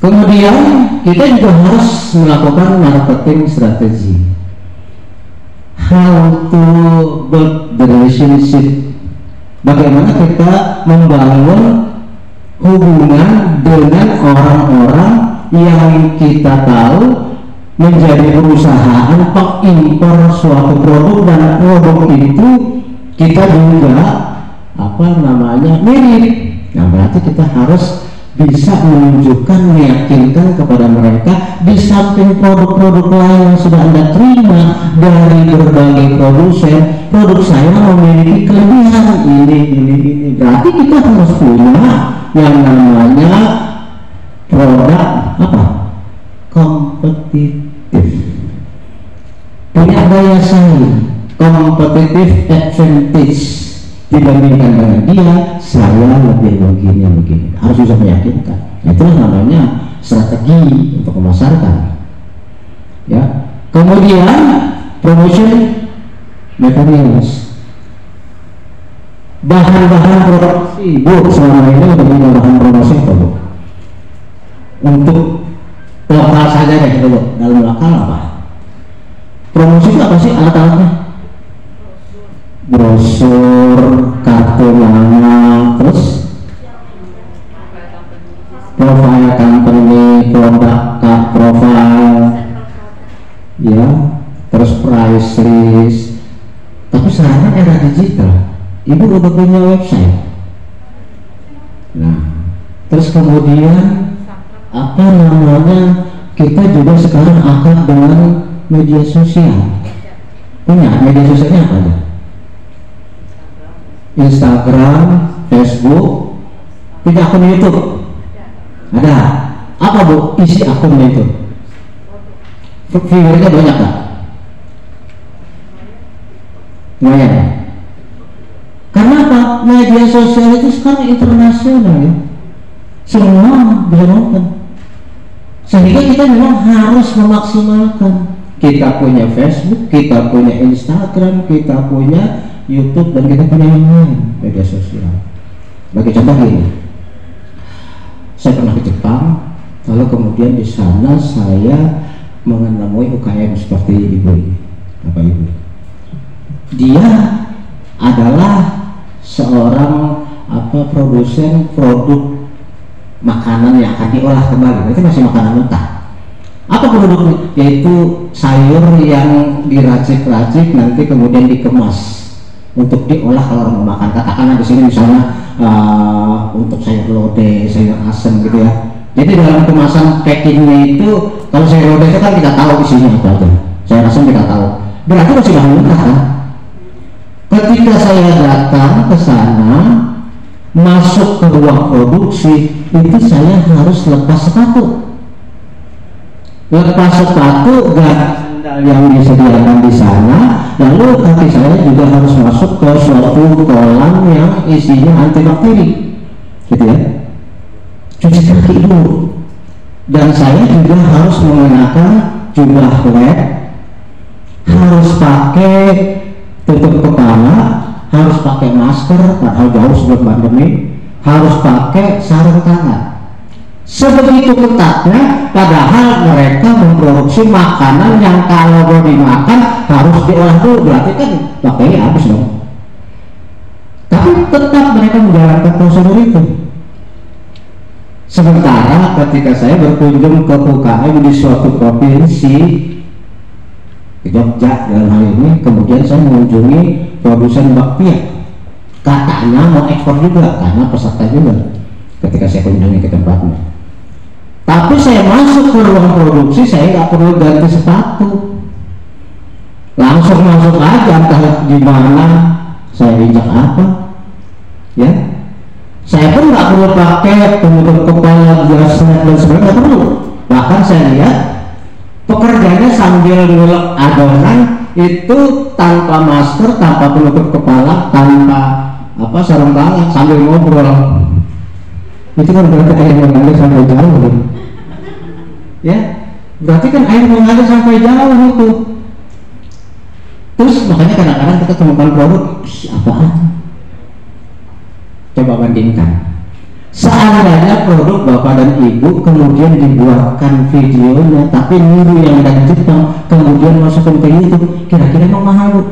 S1: Kemudian kita juga harus melakukan marketing strategi. How to build the relationship. Bagaimana kita membangun hubungan dengan orang-orang yang kita tahu menjadi perusahaan pengimpor suatu produk, dan produk itu kita juga mirip. Nah, berarti kita harus bisa menunjukkan, meyakinkan kepada mereka, di samping produk-produk lain yang sudah Anda terima dari berbagai produsen, produk saya memiliki kelebihan ini. Berarti kita harus punya yang namanya produk kompetitif, punya daya saing, competitive advantage dibandingkan dengan dia. Saya lebih begini, harus bisa meyakinkan. Itulah namanya strategi untuk memasarkan. Ya. Kemudian promotion materials, bahan-bahan produksi. Bu, selama ini udah punya bahan promosi apa, Bu? Untuk lokal saja deh, Bu. Dalam lokal apa? Promosi itu apa sih alat-alatnya? Brosur, kartu kartu nama, terus profile company, product card profile, ya, terus price list. Tapi sekarang era digital, ibu udah punya website. Nah, terus kemudian apa namanya, kita juga sekarang akrab dengan media sosial. Punya media sosialnya apa aja? Instagram, Facebook, punya akun YouTube. Ada. Apa bu isi akunnya itu? Viewernya banyak nggak? Lumayan. Karena apa? Media sosial itu sekarang internasional ya. Semua bisa nonton. Sehingga kita memang harus memaksimalkan. Kita punya Facebook, kita punya Instagram, kita punya YouTube, dan kita punya yang lain media sosial. Bagi contoh ini, saya pernah ke Jepang, lalu kemudian di sana saya menemui UKM seperti ibu ini, Bapak Ibu. Dia adalah seorang produsen produk makanan yang akan diolah kembali, itu masih makanan mentah. Apa produknya? Yaitu sayur yang diracik-racik nanti kemudian dikemas untuk diolah kalau orang mau makan. Katakanlah di sini misalnya untuk sayur lodeh, sayur asem gitu ya. Jadi dalam kemasan packingnya itu, kalau sayur lodeh itu kan kita tahu isinya apa aja, sayur asem kita tahu. Berarti masih bahan mentah kan? Ketika saya datang ke sana, masuk ke ruang produksi, itu saya harus lepas sepatu. Lepas sepatu dan sandal yang disediakan di sana, lalu kaki saya juga harus masuk ke suatu kolam yang isinya antibakteri, gitu ya. Cuci kaki dulu, dan saya juga harus mengenakan jubah lab, harus pakai tutup kepala, harus pakai masker, padahal jauh sebelum pandemi, harus pakai sarung tangan. Sebegitu ketatnya, padahal mereka memproduksi makanan yang kalau mau dimakan harus diolah dulu, berarti kan pakainya habis dong. Tapi tetap mereka menjalankan prosedur itu. Sementara ketika saya berkunjung ke UKM di suatu provinsi, di Jogja dalam hal ini, kemudian saya mengunjungi produsen bakpia, katanya mau ekspor juga karena peserta juga ketika saya kunjungi ke tempatnya. Tapi saya masuk ke ruang produksi, saya nggak perlu ganti sepatu, langsung masuk aja, entah di mana saya injak apa, ya. Saya pun nggak perlu pakai penutup kepala, jas dan sebagainya, nggak perlu. Bahkan saya lihat pekerjanya sambil ngulek adonan itu tanpa masker, tanpa penutup kepala, tanpa sarung tangan, sambil ngobrol. Itu kan berarti air mengalir sampai jauh, ya. Berarti kan air mengalir sampai jauh itu. Terus makanya kadang-kadang kita temukan produk apaan? Coba bandingkan. Seandainya produk bapak dan ibu kemudian dibuatkan videonya, tapi niru yang dari Jepang, kemudian masukin ke YouTube, kira-kira emang mahal bu?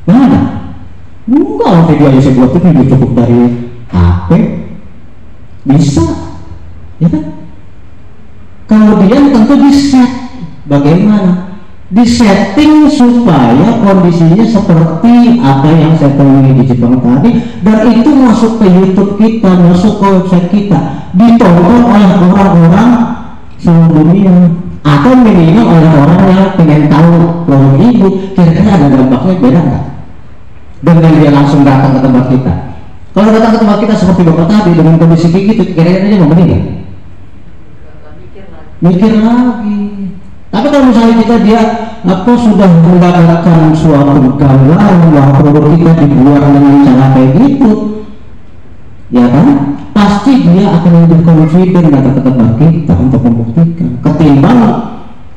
S1: Mana? Enggak, video yang saya buat itu video cukup dari HP, bisa, ya kan? Kemudian tentu di set, bagaimana? Disetting supaya kondisinya seperti apa yang saya temui di Jepang tadi, dan itu masuk ke YouTube kita, masuk ke website kita, ditonton oleh orang-orang seluruh dunia, atau minimal oleh orang yang pengen tahu produk ibu, kira-kira ada dampaknya beda nggak dengan dia langsung datang ke tempat kita. Kalau datang ke tempat kita seperti bapak tadi dengan kondisi kayak gitu, kira-kira dia mau meninggal? Mikir lagi. Tapi kalau misalnya dia sudah mendapatkan suatu gambaran bahwa produk kita dibuat dengan cara kayak gitu, ya kan, pasti dia akan lebih confident datang ke tempat kita untuk membuktikan, ketimbang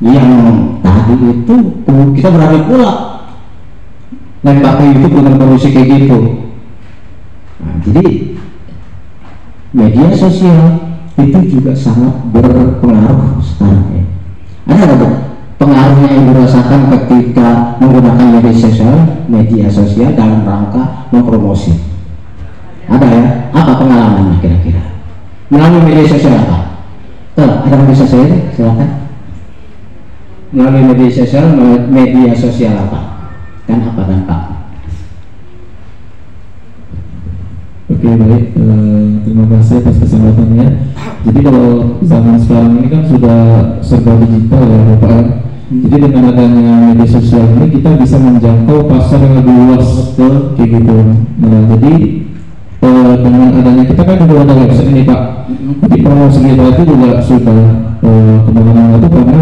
S1: yang tadi itu kita berani pula lempar ke YouTube dengan kondisi kayak gitu. Nah, jadi media sosial itu juga sangat berpengaruh sekarang ya. Ada nggak pengaruhnya yang dirasakan ketika menggunakan media sosial dalam rangka mempromosi. Ada ya? Apa pengalamannya kira-kira? Melalui media sosial apa? Tuh, ada yang bisa saya silakan. Melalui media sosial apa? Dan apa dampak?
S7: Oke, baik, terima kasih atas kesempatannya. Jadi kalau zaman sekarang ini kan sudah serba digital ya Bapak. Jadi dengan adanya media sosial ini kita bisa menjangkau pasar yang lebih luas, kayak gitu. Nah, jadi dengan adanya kita kan juga ada website ini Pak. Jadi promosi kita itu juga sudah kemana-mana itu karena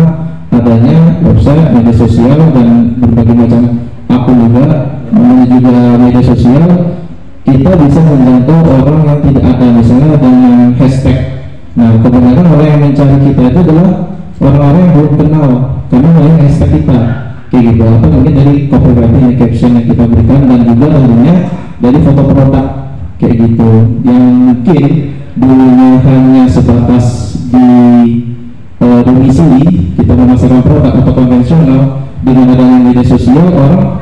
S7: adanya website, media sosial dan berbagai macam akun juga. Namanya juga media sosial, kita bisa menjangkau orang yang tidak ada misalnya dengan hashtag. Nah, kebanyakan orang yang mencari kita itu adalah orang-orang yang belum kenal karena banyak hashtag kita, kayak gitu. Atau mungkin dari copywriting, caption yang kita berikan, dan juga tentunya dari foto produk kayak gitu, yang mungkin dulunya hanya sebatas di domisili kita memasarkan produk atau konvensional. Dengan adanya media sosial orang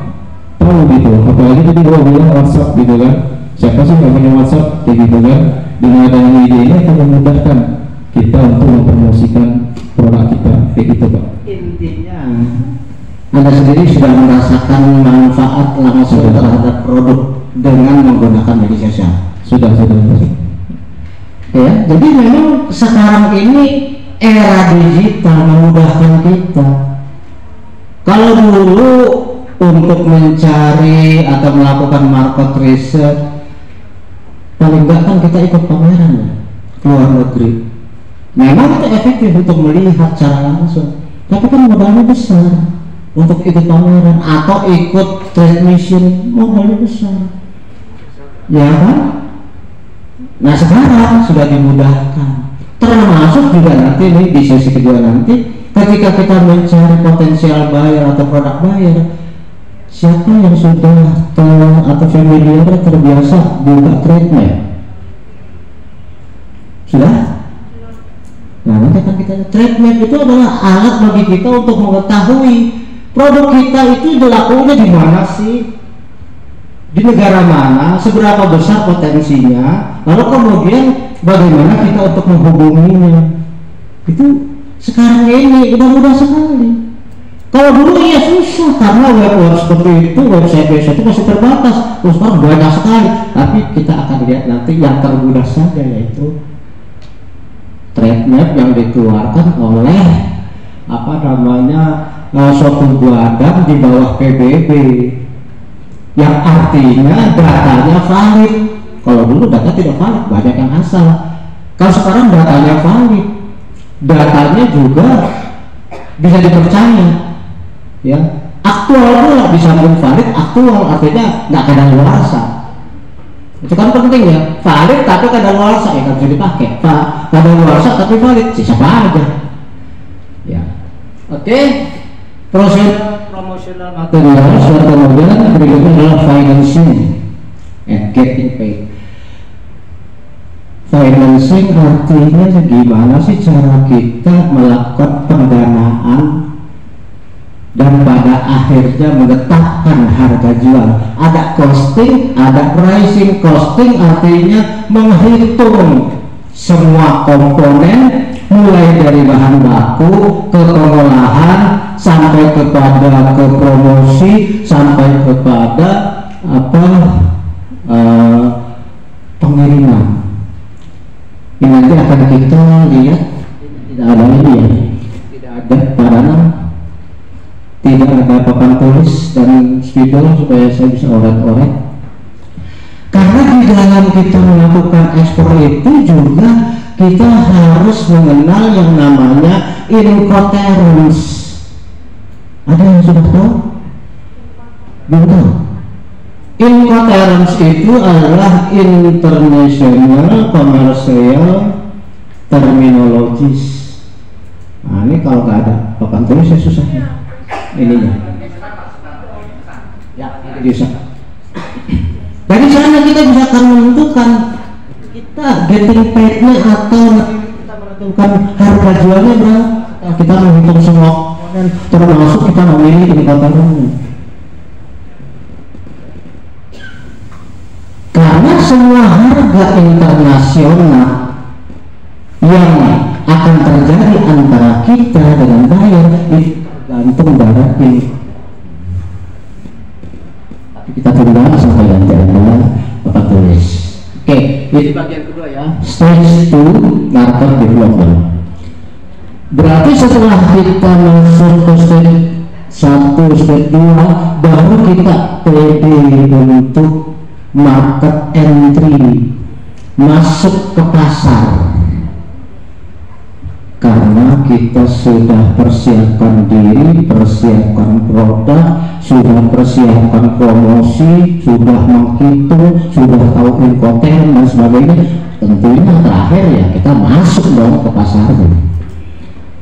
S7: tahu gitu, apalagi tadi gua bilang WhatsApp gitu kan, siapa sih nggak punya WhatsApp kayak gitu kan. Dengan adanya media ini akan memudahkan kita untuk mempromosikan produk kita kayak gitu Pak.
S1: Intinya Anda sendiri sudah merasakan manfaat langsung terhadap produk dengan menggunakan media sosial.
S7: Sudah.
S1: Ya, jadi memang sekarang ini era digital memudahkan kita. Kalau dulu untuk mencari atau melakukan market research, paling enggak kan kita ikut pameran ya, ke luar negeri. Memang itu efektif untuk melihat secara langsung, tapi kan modalnya besar untuk ikut pameran atau ikut trade mission, modalnya besar, ya kan? Nah sekarang sudah dimudahkan, termasuk juga nanti nih di sesi kedua nanti ketika kita mencari potensial buyer atau produk buyer, siapa yang sudah tahu atau familiar terbiasa buka trade map? Sudah? Nah nanti akan kita trade map itu adalah alat bagi kita untuk mengetahui produk kita itu dilakukannya di mana sih, di negara mana, seberapa besar potensinya, lalu kemudian bagaimana kita untuk menghubunginya. Itu sekarang ini udah mudah sekali. Kalau dulu ya susah karena web seperti itu, website itu masih terbatas. Terus sekarang banyak sekali. Tapi kita akan lihat nanti yang termudah saja, yaitu trade map yang dikeluarkan oleh suatu badan di bawah PBB, yang artinya datanya valid. Kalau dulu data tidak valid, banyak yang asal. Kalau sekarang datanya valid, datanya juga bisa dipercaya, ya, aktual pula, bisa valid, aktual artinya nggak kadaluarsa. Itu kan penting ya, valid tapi kadaluarsa ya kan bisa dipakai. Kadaluarsa tapi valid, siapa aja, ya. Oke. Prosedur promotional material suatu kemudian berikutnya adalah financing and getting paid. Financing artinya gimana sih cara kita melakukan pendanaan dan pada akhirnya menetapkan harga jual. Ada costing, ada pricing. Costing artinya menghitung semua komponen mulai dari bahan baku ke pengolahan sampai kepada ke promosi sampai kepada pengiriman. Ini nanti akan kita lihat, tidak ada ini ya, tidak ada padanan, tidak ada papan tulis dan spidol supaya saya bisa oret-oret. Karena di dalam kita melakukan ekspor itu juga kita harus mengenal yang namanya Incoterms. Ada yang sudah tahu? Belum tahu? Incoterms itu adalah International Commercial Terminologies. Nah ini kalau nggak ada papan tulis saya susah ininya. Ya, ini bisa. Dari sana kita bisa akan menentukan kita getting paid-nya atau kita menentukan harga jualnya berapa. Kita menghitung semua komponen, termasuk kita memilih indikatornya. Karena semua harga internasional yang akan terjadi antara kita dengan buyer itu tergantung dari ini. Tapi kita tunda sampai nanti Anda Bapak tulis. Oke, ini bagian kedua ya. Stage 2 market development. Berarti setelah kita masuk ke stage 1, stage 2, baru kita pede untuk market entry, masuk ke pasar. Karena kita sudah persiapkan diri, persiapkan produk, sudah persiapkan promosi, sudah menghitung, sudah tahu infotainment dan sebagainya. Tentunya terakhir ya kita masuk dong ke pasar.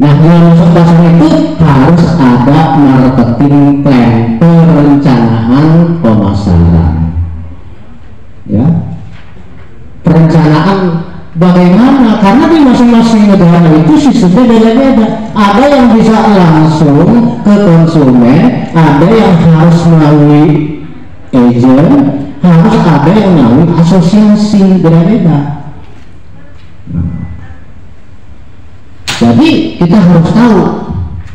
S1: Nah, yang masuk pasar itu harus ada marketing plan, perencanaan pemasaran. Ya, perencanaan bagaimana? Karena di masing-masing negara itu sistemnya beda-beda. Ada yang bisa langsung ke konsumen, ada yang harus melalui agent, harus ada yang melalui asosiasi, beda-beda. Jadi kita harus tahu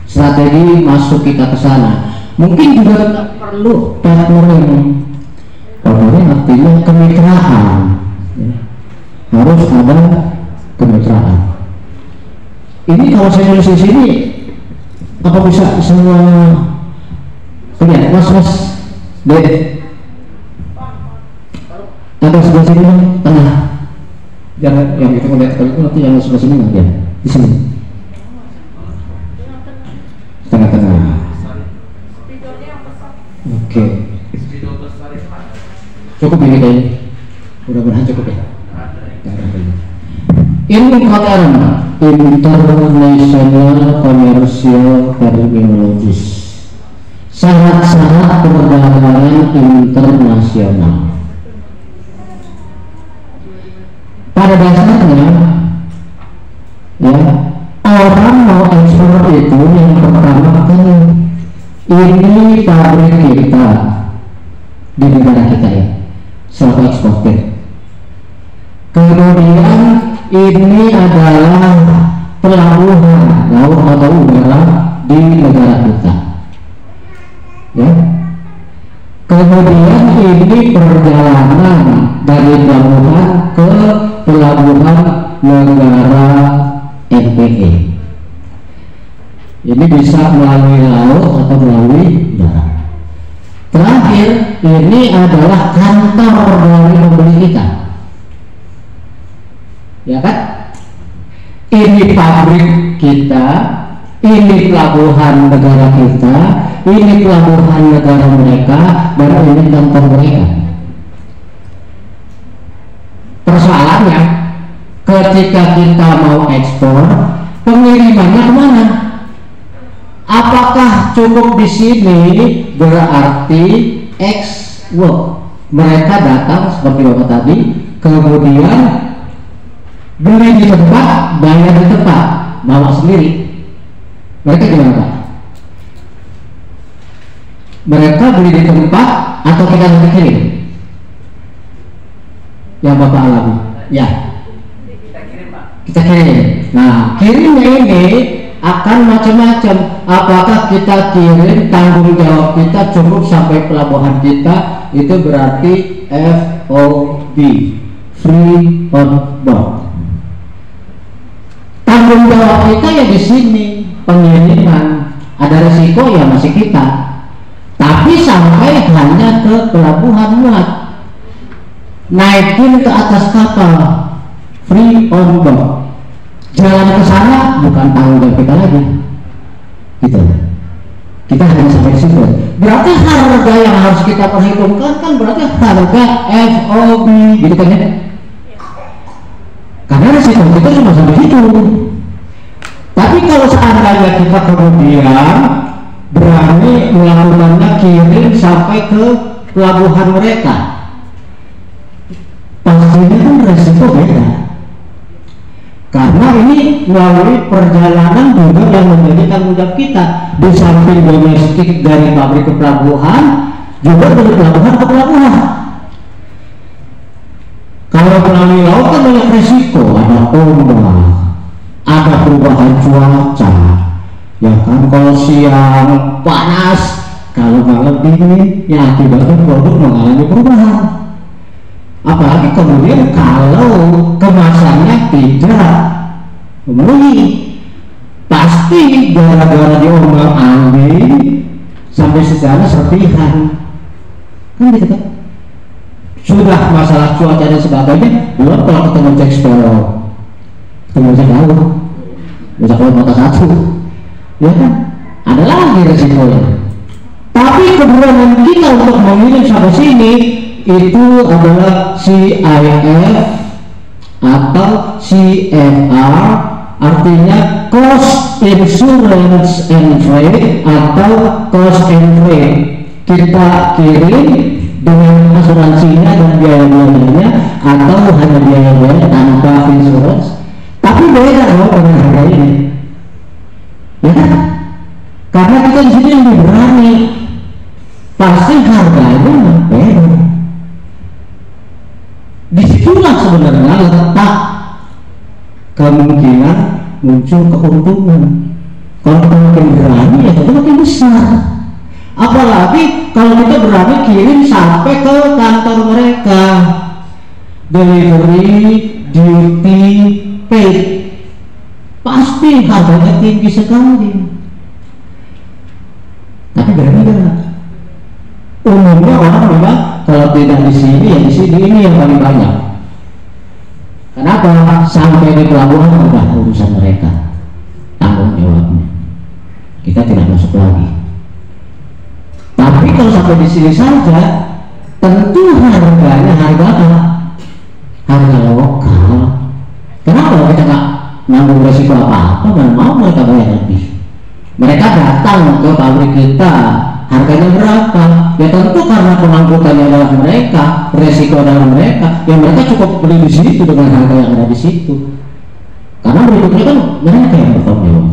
S1: strategi masuk kita ke sana. Mungkin juga kita perlu partnering. Partnering artinya kemitraan. Harus ada kemitraan. Ini kalau saya nulis di sini, apa bisa semua lihat, mas, deh, ada sebelah sini tengah, jangan yang itu melihat itu nanti yang sebelah sini nggak ya, di sini, tengah-tengah. Oke, cukup ini kayaknya, mudah-mudahan cukup ya. Incoterm, International Commercial Terminologies, syarat-syarat perdagangan internasional. Pada dasarnya, ya, orang mau ekspor itu yang pertama kan ini pabrik kita di negara kita ya, selaku eksportir. Kemudian ini adalah pelabuhan laut atau udara di negara kita, ya. Kemudian ini perjalanan dari pelabuhan ke pelabuhan negara NPE. Ini bisa melalui laut atau melalui udara. Terakhir, ini adalah kantor dari pembeli kita. Ya kan? Ini pabrik kita, ini pelabuhan negara kita, ini pelabuhan negara mereka, dan ini kantor mereka. Persoalannya, ketika kita mau ekspor, pengirimannya kemana? Apakah cukup di sini berarti export? Mereka datang seperti Bapak tadi, kemudian beli di tempat, bayar di tempat, bawa sendiri. Mereka gimana Pak? Mereka beli di tempat atau kita nanti kirim? Yang Bapak alami? Ya.
S3: Kita kirim Pak.
S1: Kita kirim. Nah, kirimnya ini akan macam-macam. Apakah kita kirim, tanggung jawab kita cukup sampai pelabuhan kita, itu berarti FOB, free on board. Tanggung jawab kita ya di sini, pengiriman. Ada resiko ya masih kita, tapi sampai hanya ke pelabuhan muat, naikin ke atas kapal, free on board. Jalan ke sana bukan tanggung jawab kita lagi, gitu. Kita hanya sampai di situ. Berarti harga yang harus kita perhitungkan kan berarti harga FOB, gitu kan ya? Karena resiko kita cuma sampai situ. Tapi kalau seandainya kita kemudian berani melakukannya kirim sampai ke pelabuhan mereka, pastinya kan resiko beda. Karena karena ini melalui perjalanan juga yang menjadi tanggung jawab kita. Di samping domestik dari pabrik ke pelabuhan, juga dari pelabuhan ke pelabuhan. Kalau melalui laut kan banyak resiko, ada ombak, ada perubahan cuaca, ya kan, kalau siang panas, kalau malam dingin, ya akibatnya produk mengalami perubahan. Apalagi kemudian kalau kemasannya tidak memenuhi, pasti gara-gara diombang-ambing sampai secara serpihan, kan gitu kan. Sudah masalah cuaca dan sebagainya, belum kalau ketemu cek spell, ketemu cek jauh, bisa keluar mata satu, ya kan, ada lagi resikonya. Tapi keberanian kita untuk mengirim sampai sini itu adalah CIF atau CFR, artinya Cost Insurance and Freight atau Cost and Freight. Kita kirim dengan asuransinya dan biaya-biayanya atau hanya biaya-biaya tanpa insurance, tapi beda loh dengan harga ini, ya kan? Karena kita di sini lebih berani, pasti harganya beda. Disitulah sebenarnya letak kemungkinan muncul keuntungan. Kalau kita makin berani, ya kita makin besar. Apalagi kalau kita berani kirim sampai ke kantor mereka, delivery duty paid, pasti harganya tinggi sekali. Tapi berani nggak? Umumnya orang memang kalau tidak di sini ya di sini, ini yang paling banyak. Kenapa? Sampai di pelabuhan udah urusan mereka, tanggung jawabnya, kita tidak masuk lagi. Tapi kalau sampai di sini saja, tentu harganya harga apa? Harga lokal. Kenapa kita nggak nanggung resiko apa-apa? Mana mau mereka bayar lebih? Mereka datang ke pabrik kita, harganya berapa? Ya tentu karena pengangkutannya adalah mereka, resiko adalah mereka. Ya mereka cukup beli di situ dengan harga yang ada di situ. Karena berikutnya kan mereka yang bertanggung jawab.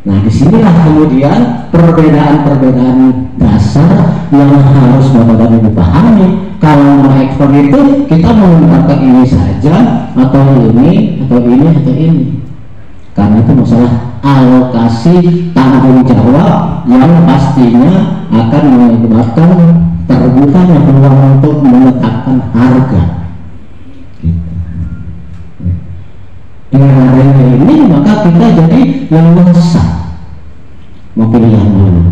S1: Nah disinilah kemudian perbedaan-perbedaan dasar yang harus benar-benar dipahami. Kalau mau ekspor itu kita mengungkapkan ini saja, atau ini, atau ini, atau ini. Karena itu masalah alokasi tanggung jawab yang pastinya akan menyebabkan terbukanya peluang untuk menetapkan harga. Dengan adanya ini maka kita jadi leluasa mau pilih yang mana.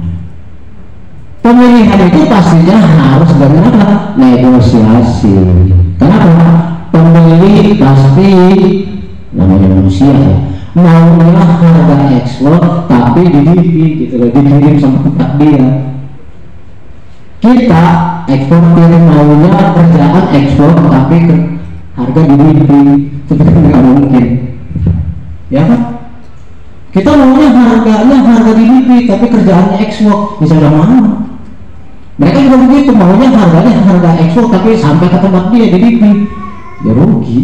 S1: Pemilihan itu pastinya harus dengan apa? Negosiasi. Kenapa? Pembeli pasti namanya manusia ya, maunya harga ekspor tapi dididik gitu loh, dikirim sama tempat dia. Kita eksportir maunya kerjaan ekspor tapi harga dididik, itu nggak mungkin. Ya kan? Kita maunya harganya harga di DP tapi kerjaannya ekspor, bisa nggak mau. Mereka juga begitu, maunya harganya harga ekspor tapi sampai ke tempat dia di DP, ya rugi.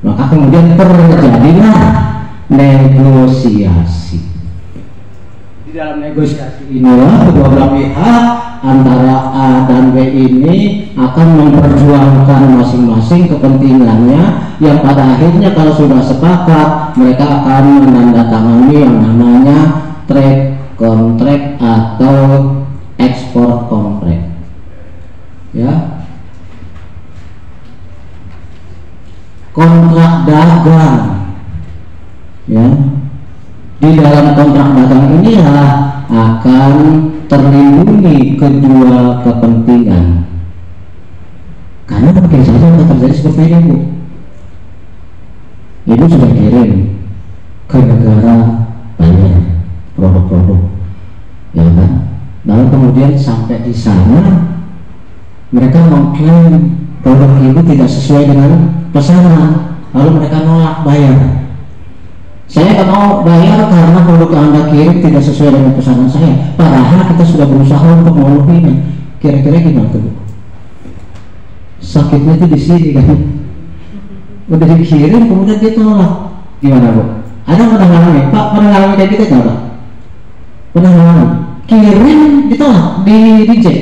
S1: Maka kemudian terjadilah negosiasi. Di dalam negosiasi inilah kedua belah pihak antara A dan B ini akan memperjuangkan masing-masing kepentingannya, yang pada akhirnya kalau sudah sepakat mereka akan menandatangani yang namanya trade contract atau export contract. Ya, kontrak dagang. Ya, di dalam kontrak dagang inilah akan terlindungi kedua kepentingan. Karena mungkin saja akan terjadi seperti ini, Bu. Ibu sudah kirim ke negara banyak produk-produk, ya kan? Lalu kemudian sampai di sana mereka mengklaim produk ibu tidak sesuai dengan pesanan, lalu mereka nolak bayar. Saya nggak mau bayar karena produk yang Anda kirim tidak sesuai dengan pesanan saya. Padahal kita sudah berusaha untuk memenuhinya. Kira-kira gimana tuh, Bu? Sakitnya itu di sini kan. Udah dikirim kemudian dia tolak. Gimana Bu? Ada pernah ngalamin? Pak pernah ngalamin kayak gitu nggak Pak? Pernah ngalamin? Kirim ditolak, di reject?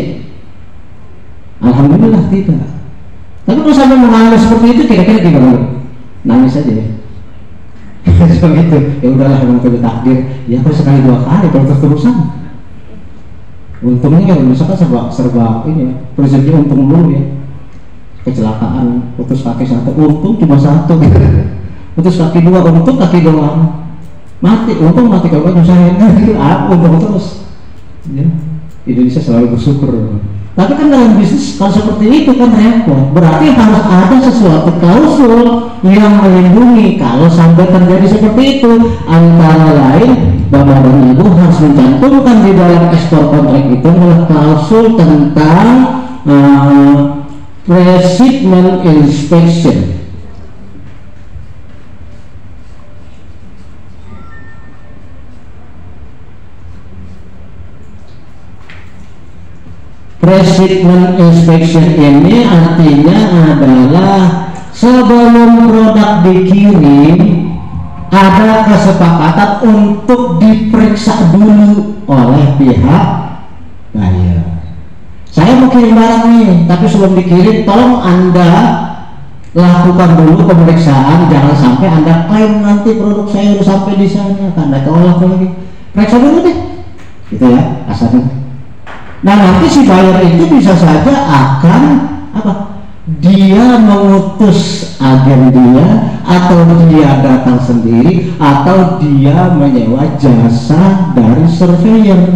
S1: Alhamdulillah tidak. Tapi kalau sampai mengalami seperti itu kira-kira gimana? Nangis aja ya. Seperti itu. Ya udahlah memang itu takdir. Ya kalau sekali dua kali kalau terus-terusan. Untungnya kalau misalkan serba ini ya, rezeki untung dulu ya. Kecelakaan, putus kaki satu, untung cuma satu gitu. Putus kaki dua, untung kaki doang. Mati, untung mati kalau nyusahin gitu. Untung terus. Ya. Indonesia selalu bersyukur. Tapi kan dalam bisnis kalau seperti itu kan repot. Berarti harus ada sesuatu klausul yang melindungi kalau sampai terjadi seperti itu. Antara lain, Bapak dan Ibu harus mencantumkan di dalam ekspor kontrak itu adalah klausul tentang pre-shipment inspection. Pre-shipment inspection ini artinya adalah sebelum produk dikirim ada kesepakatan untuk diperiksa dulu oleh pihak buyer. Saya mau kirim barang nih, tapi sebelum dikirim tolong Anda lakukan dulu pemeriksaan, jangan sampai Anda klaim nanti produk saya udah sampai di sana, Anda tolak lagi. Periksa dulu deh, gitu ya kasarnya. Nah nanti si buyer itu bisa saja akan apa? Dia mengutus agen dia, atau dia datang sendiri, atau dia menyewa jasa dari surveyor.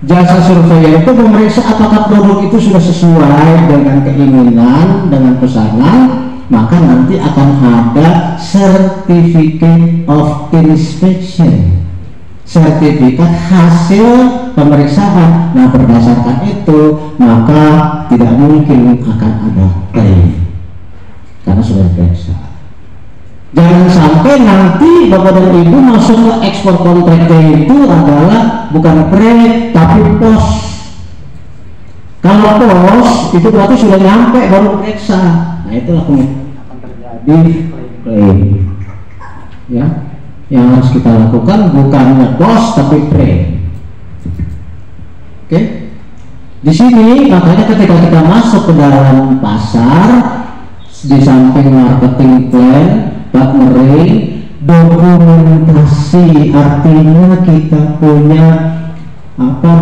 S1: Jasa surveyor itu memeriksa apakah produk itu sudah sesuai dengan keinginan, dengan pesanan, maka nanti akan ada certificate of inspection, sertifikat hasil pemeriksaan. Nah berdasarkan itu maka tidak mungkin akan ada klaim karena sudah diperiksa. Jangan sampai nanti Bapak dan Ibu masuk ke ekspor kontraknya itu adalah bukan pre tapi post. Kalau post itu berarti sudah nyampe baru periksa. Nah itulah akan terjadi klaim. Ya, yang harus kita lakukan bukannya post tapi pre. Oke, di sini makanya ketika kita masuk ke dalam pasar, di samping marketing plan, partnering, dokumentasi, artinya kita punya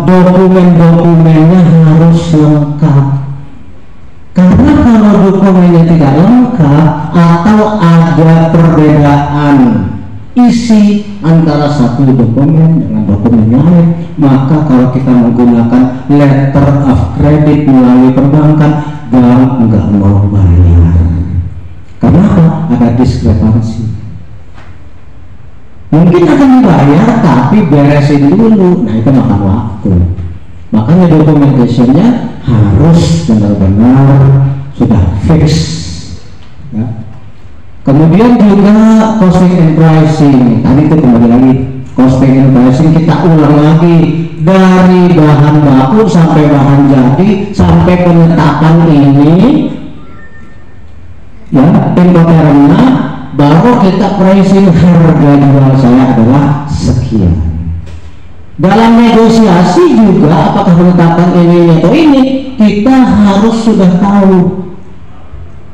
S1: dokumen-dokumennya harus lengkap. Karena kalau dokumennya tidak lengkap atau ada perbedaan isi antara satu dokumen dengan dokumen lain, maka kalau kita menggunakan letter of credit melalui perbankan, bank nggak mau bayar. Kenapa? Ada diskrepansi. Mungkin akan dibayar tapi beresin dulu, nah itu makan waktu. Makanya dokumentationnya harus benar-benar sudah fix ya. Kemudian juga costing and pricing. Tadi itu kembali lagi costing and pricing, kita ulang lagi dari bahan baku sampai bahan jadi sampai penetapan ini ya, incotermnya, baru kita pricing harga jual saya adalah sekian. Dalam negosiasi juga apakah penetapan ini atau ini, kita harus sudah tahu.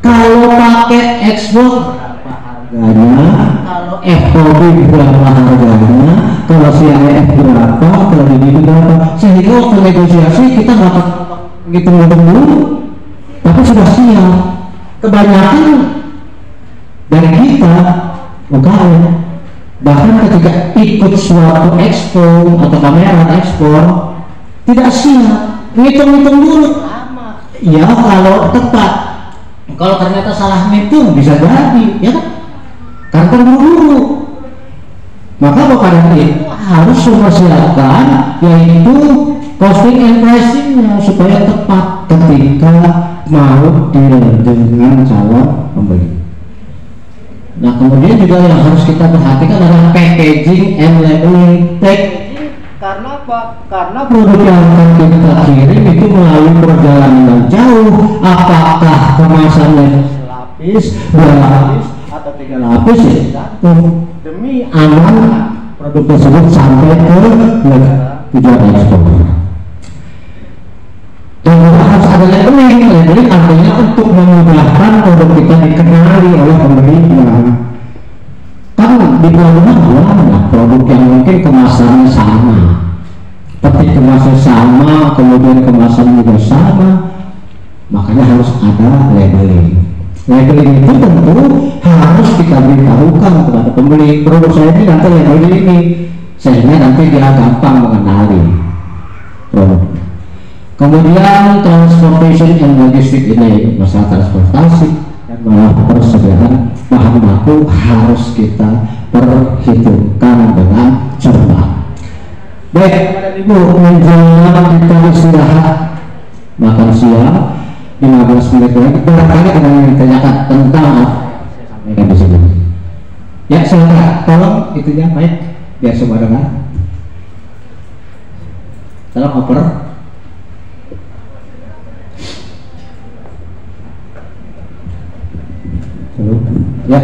S1: Kalau pakai ekspor harganya, kalau FOB berapa harganya, kalau CIF berapa, kalau ini berapa, sehingga waktu negosiasi kita nggak ngitung-ngitung dulu, tapi sudah siap. Kebanyakan dari kita UKM bahkan ketika ikut suatu expo atau pameran ekspor tidak siap, ngitung-ngitung dulu. Ya kalau tepat, kalau ternyata salah ngitung bisa jadi ya kan, karena terburu-buru. Maka Bapak dan Ibu harus mempersiapkan yaitu costing and pricing-nya supaya tepat ketika mau deal dengan calon pembeli. Nah kemudian juga yang harus kita perhatikan adalah packaging and labeling. Karena apa? Karena produk yang akan kita kirim itu melalui perjalanan jauh. Apakah kemasannya lapis, dua lapis, atau 3 lapis ya satu demi aman produk tersebut sampai ke tujuan ekspor. Dan harus ada labeling artinya untuk memudahkan produk kita dikenali oleh pembelinya. Kan di pelabuhan banyak produk yang mungkin kemasannya sama, peti kemasan sama, kemudian kemasan juga sama, makanya harus ada labeling. Labeling itu tentu harus kita beritahukan kepada pembeli, produk saya ini nanti labeling ini, sehingga nanti dia gampang mengenali produk. Kemudian transportation and logistik ini, masalah transportasi dan persediaan bahan baku harus kita perhitungkan dengan cermat. Baik, Ibu, menjelang kita istirahat makan siang 15 menit lagi, barangkali ada yang ditanyakan tentang apa saya sampaikan di sini. Ya, silakan, tolong itunya mic biar semua dengar. Tolong oper. Halo. Ya.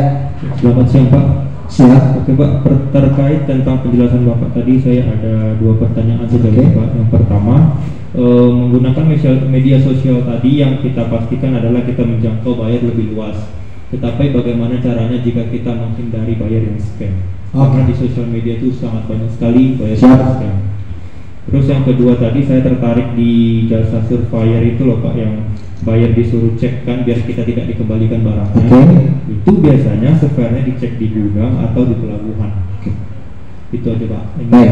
S8: Selamat siang Pak.
S1: Siap.
S8: Oke Pak, terkait tentang penjelasan Bapak tadi saya ada 2 pertanyaan saja Pak. Yang pertama, menggunakan media sosial tadi yang kita pastikan adalah kita menjangkau buyer lebih luas. Tetapi bagaimana caranya jika kita menghindari buyer yang scam? Karena di sosial media itu sangat banyak sekali buyer yang scam. Terus yang kedua tadi saya tertarik di jasa surveyor itu loh Pak, yang buyer disuruh cek kan biar kita tidak dikembalikan barangnya. Itu biasanya surveyornya dicek di gudang atau di pelabuhan. Itu aja Pak.
S1: Baik.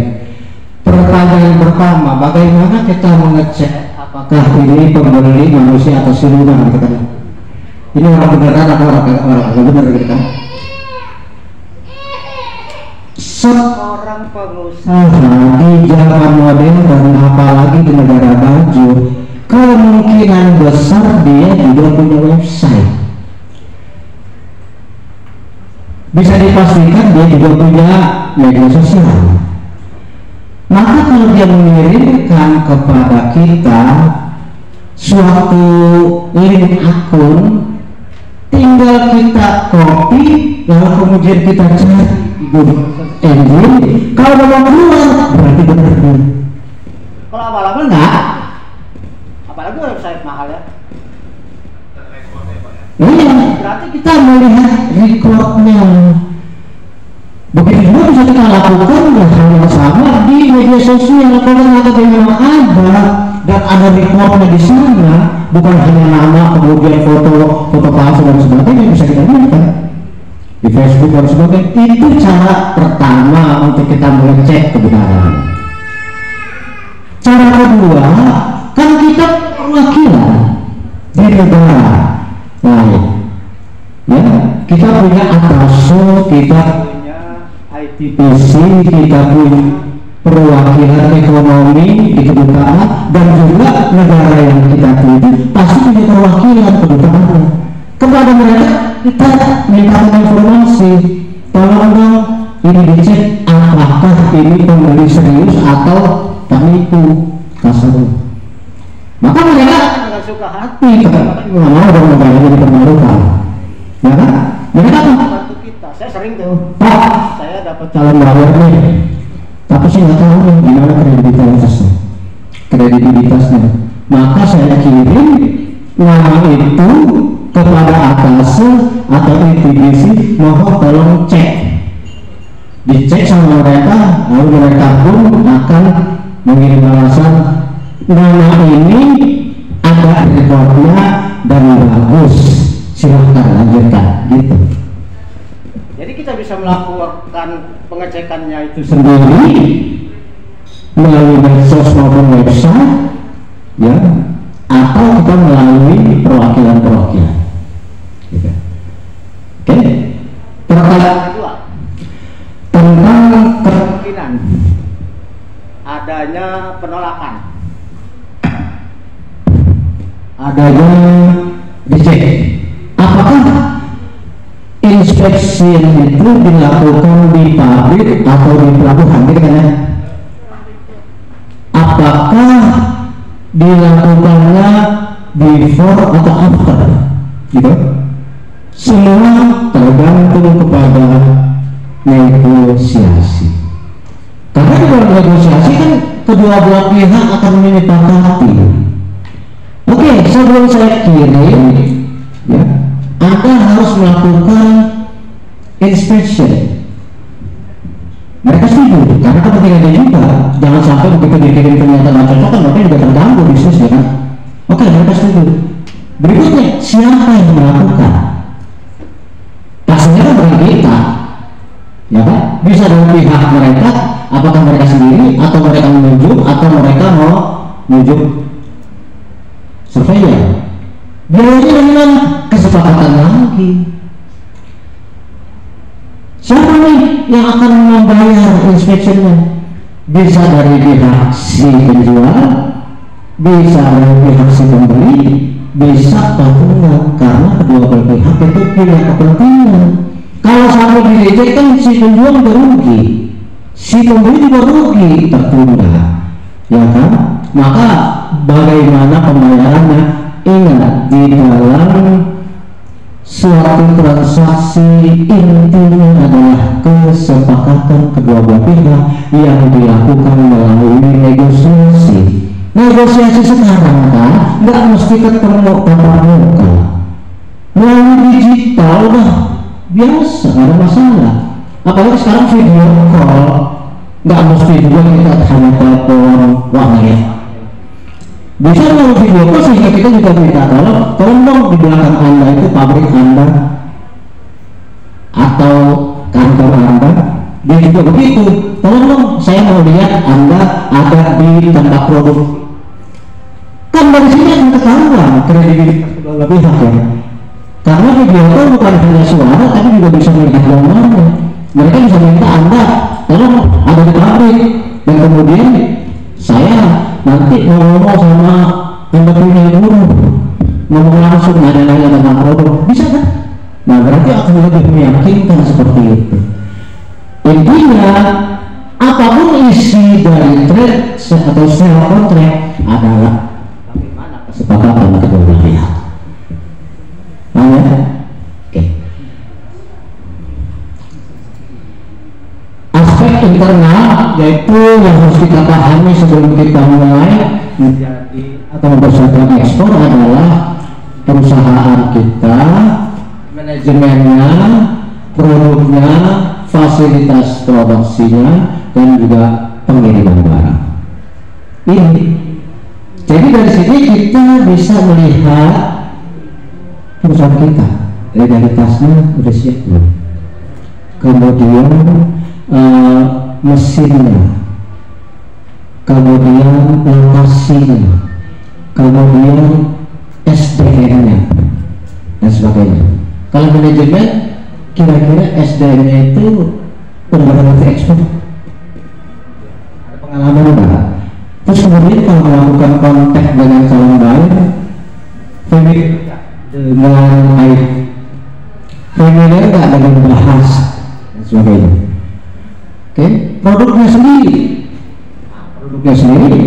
S1: Pertanyaan pertama, bagaimana kita mengecek apakah ini pembeli manusia atau siluman? Ini orang beneran atau orang bener gitu kan? Seorang pengusaha di zaman modern dan apalagi di negara maju, kemungkinan besar dia juga punya website. Bisa dipastikan dia juga punya media sosial. Maka kalau dia mengirimkan kepada kita suatu link akun, tinggal kita copy lalu kemudian kita cari di Google Engine. Kalau mau keluar berarti benar. Kalau abal-abal enggak, apalagi website mahal ya. Iya, berarti kita melihat recordnya. Begitu juga bisa kita lakukan hal yang sama di media sosial. Kalau ternyata memang ada dan ada recordnya di sana, bukan hanya nama kemudian foto palsu dan sebagainya, bisa kita lihat kan di Facebook dan sebagainya. Itu cara pertama untuk kita mengecek kebenaran. Cara kedua, kan kita perwakilan di negara lain, ya kita punya atase, kita punya ITPC, kita punya perwakilan ekonomi di kedutaan, dan juga negara yang kita tuju pasti punya perwakilan kedutaan. Kepada mereka kita minta informasi, tolong dong ini dicek apakah ini pembeli serius atau penipu kasar. Maka mereka dengan suka hati nggak mau dong negaranya dipermalukan, ya kan? Mereka membantu kita. Saya sering tuh, Pak, saya dapat calon buyer nih, tapi saya nggak tahu nih gimana kredibilitasnya. Maka saya kirim nama itu kepada atase atau ITBC, mohon tolong cek, dicek sama mereka, lalu mereka pun akan mengirim balasan, nama ini ada rekodnya dan bagus, silahkan lanjutkan, gitu. Jadi kita bisa melakukan pengecekannya itu sendiri melalui medsos maupun website, ya, atau kita melalui perwakilan-perwakilan. Gitu. Oke. Pertanyaan kedua tentang kemungkinan adanya penolakan, adanya reject. Apakah inspeksi itu dilakukan di pabrik atau di pelabuhan? Gitu kan ya? Apakah dilakukannya before atau after? Gitu. Semua tergantung kepada negosiasi. Karena dalam negosiasi kan kedua belah pihak akan menyepakati. Oke, sebelum saya kirim, ya, Anda harus melakukan inspection. Mereka setuju, karena kepentingannya juga. Jangan sampai begitu dikirim ternyata nggak cocok, kan mereka juga terganggu bisnisnya kan. Oke, mereka setuju. Berikutnya, siapa yang melakukan? Pastinya kan bukan kita, ya kan? Bisa dari pihak mereka, apakah mereka sendiri, atau mereka menunjuk, atau mereka mau menunjuk surveyor. Biayanya dari mana? Kesepakatan lagi. Siapa nih yang akan membayar inspeksinya? Bisa dari pihak si penjual, bisa dari pihak si pembeli, bisa patungan, karena kedua belah pihak itu punya kepentingan. Kalau sampai direject kan si penjual juga rugi, si pembeli juga rugi, tertunda, ya kan? Maka bagaimana pembayarannya? Ingat, di dalam suatu transaksi intinya adalah kesepakatan kedua belah pihak yang dilakukan melalui negosiasi. Negosiasi sekarang kan nggak mesti ketemu tatap muka, melalui digital udah biasa, nggak ada masalah. Apalagi sekarang video call, nggak mesti juga kita hanya telepon, wah ya. Bisa melalui video call sehingga kita juga minta tolong dong di belakang Anda itu pabrik Anda atau kantor Anda, dia juga begitu, tolong dong saya mau lihat Anda ada di tempat produk. Kan dari sini akan ketahuan kredibilitas kedua pihak ya. Karena video call bukan hanya suara tapi juga bisa melihat gambarnya. Mereka bisa minta Anda tolong ada di pabrik, dan kemudian saya nanti mau ngomong sama Anda punya guru, ngomong langsung ada tentang produk, bisa kan? Nah berarti akan lebih meyakinkan seperti itu. Intinya apapun isi dari trade atau sale contract adalah bagaimana kesepakatan kedua belah pihak. Oke. Aspek internal yaitu yang harus kita pahami sebelum kita mulai menjadi atau mempersiapkan ekspor adalah perusahaan kita, manajemennya, produknya, fasilitas produksinya, dan juga pengiriman barang. Ini. Jadi dari sini kita bisa melihat perusahaan kita, legalitasnya udah siap belum? Kemudian mesinnya, kemudian lokasinya, kemudian SDM-nya dan sebagainya. Kalau manajemen, kira-kira SDM-nya itu benar-benar ekspor, ada pengalaman enggak? Terus kemudian kalau melakukan kontak dengan calon buyer, dengan baik, familiar nggak dengan bahasa dan sebagainya. Oke, produknya sendiri,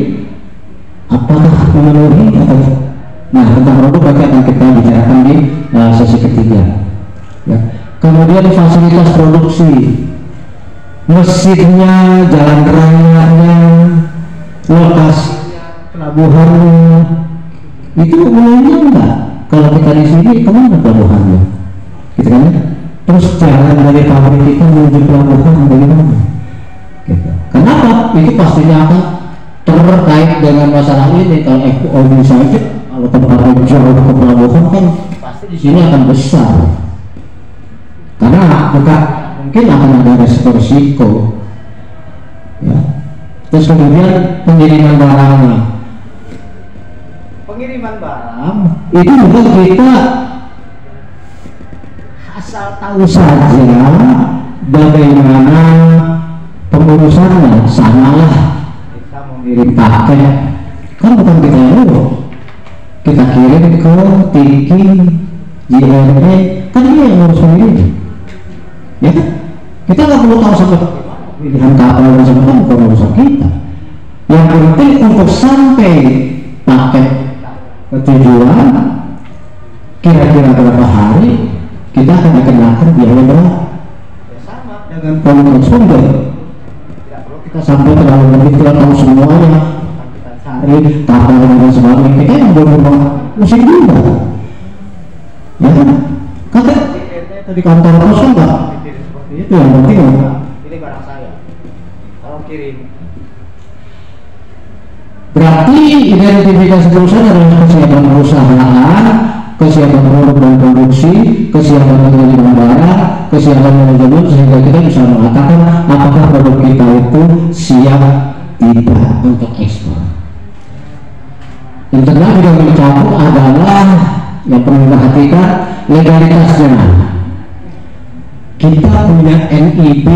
S1: apakah memenuhi atau? Nah, tentang produk nanti akan kita bicarakan di sesi ketiga. Ya. Kemudian fasilitas produksi, mesinnya, jalan rayanya, lokasinya, pelabuhannya, itu mulainya enggak? Kalau kita di sini kemana pelabuhannya? Gitu kan? Terus jalan dari pabrik kita menuju pelabuhan bagaimana? Gitu. Kenapa? Itu pastinya akan terkait dengan masalah ini. Kalau FOB saja, kalau tempatnya jauh ke pelabuhan kan pasti di sini akan besar. Karena bukan mungkin akan ada resiko. Ya. Terus kemudian pengiriman barangnya. Pengiriman barang itu juga kita asal tahu saja bagaimana pengurusannya. Samalah kita mengirim paket, kan bukan kita yang urus, kita kirim ke Tiki, JRE, kan dia yang ngurus pengirimnya, ya kan? Kita nggak perlu tahu sampai pilihan kapal dan sebagainya, bukan urusan kita. Yang penting untuk sampai paket ke tujuan kira-kira berapa hari, kita akan dikenakan biaya berapa? Ya sama dengan produk ekspor. Tidak perlu kita sampai terlalu mendetail tahu semuanya. Kita cari tata dan sebagainya. Kita yang berhubungan musik juga. Ya kan? Kata di kantor pos enggak? Itu yang penting. Ini barang saya. Tolong kirim. Berarti identifikasi perusahaan adalah kesiapan perusahaan, kesiapan produk dan produksi, kesiapan pengiriman barang, kesiapan manajemen, sehingga kita bisa mengatakan apakah produk kita itu siap tidak untuk ekspor. Internal juga mencakup adalah yang perlu diperhatikan legalitasnya. Kita punya NIB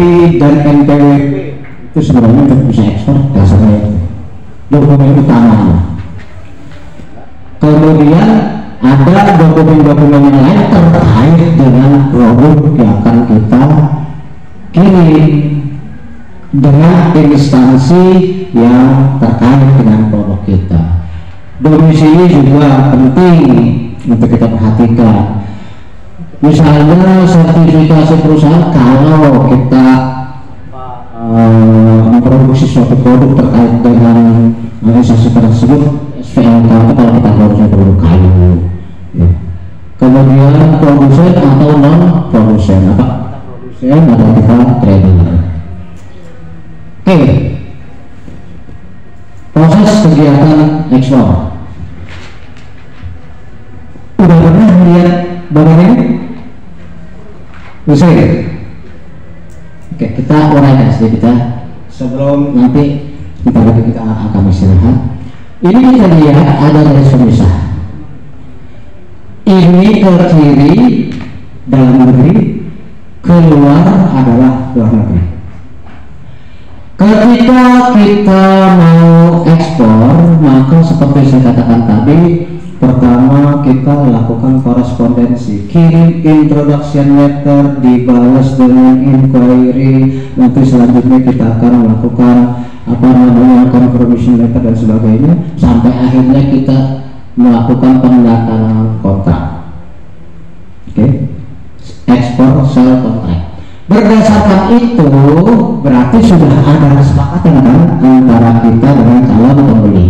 S1: dan NPWP itu sebenarnya untuk bisa ekspor dasarnya itu dokumen utamanya. Kemudian ada dokumen-dokumen yang lain terkait dengan produk yang akan kita kirim dengan instansi yang terkait dengan produk kita. Domisili juga penting untuk kita perhatikan. Misalnya sertifikasi perusahaan, kalau kita memproduksi suatu produk terkait dengan organisasi tersebut, SPLK itu kalau kita produksi produk kayu, ya. Kemudian produsen atau non produsen, apa produsen atau kita trader. Oke, proses kegiatan ekspor. Udah pernah lihat bagian ini? Bisa ya? Oke, kita uraikan sedikit ya sebelum nanti kita akan istirahat. Ini kita lihat ada garis pemisah. Ini ke kiri dalam negeri, keluar adalah luar negeri. Ketika kita mau ekspor, maka seperti saya katakan tadi, pertama kita lakukan korespondensi, kirim introduction letter, dibalas dengan inquiry, nanti selanjutnya kita akan melakukan confirmation letter dan sebagainya, sampai akhirnya kita melakukan pendatangan kontrak. Oke, ekspor sell kontrak. Berdasarkan itu berarti sudah ada kesepakatan kan antara kita dengan calon pembeli.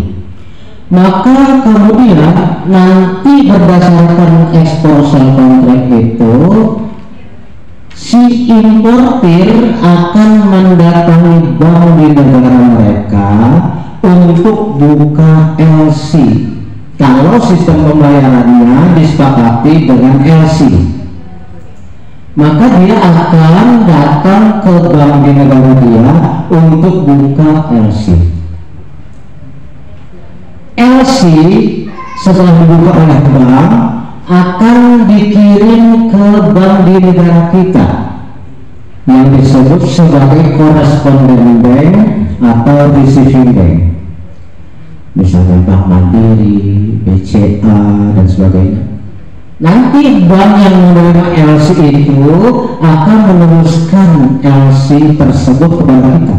S1: Maka kemudian nanti berdasarkan ekspor sell kontrak itu, si importir akan mendatangi bank di negara mereka untuk buka LC. Kalau sistem pembayarannya disepakati dengan LC, maka dia akan datang ke bank di negara dia untuk buka LC. LC setelah dibuka oleh bank akan dikirim ke bank di negara kita yang disebut sebagai correspondent bank atau receiving bank, misalnya Bank Mandiri, BCA dan sebagainya. Nanti bank yang menerima LC itu akan meneruskan LC tersebut kepada kita.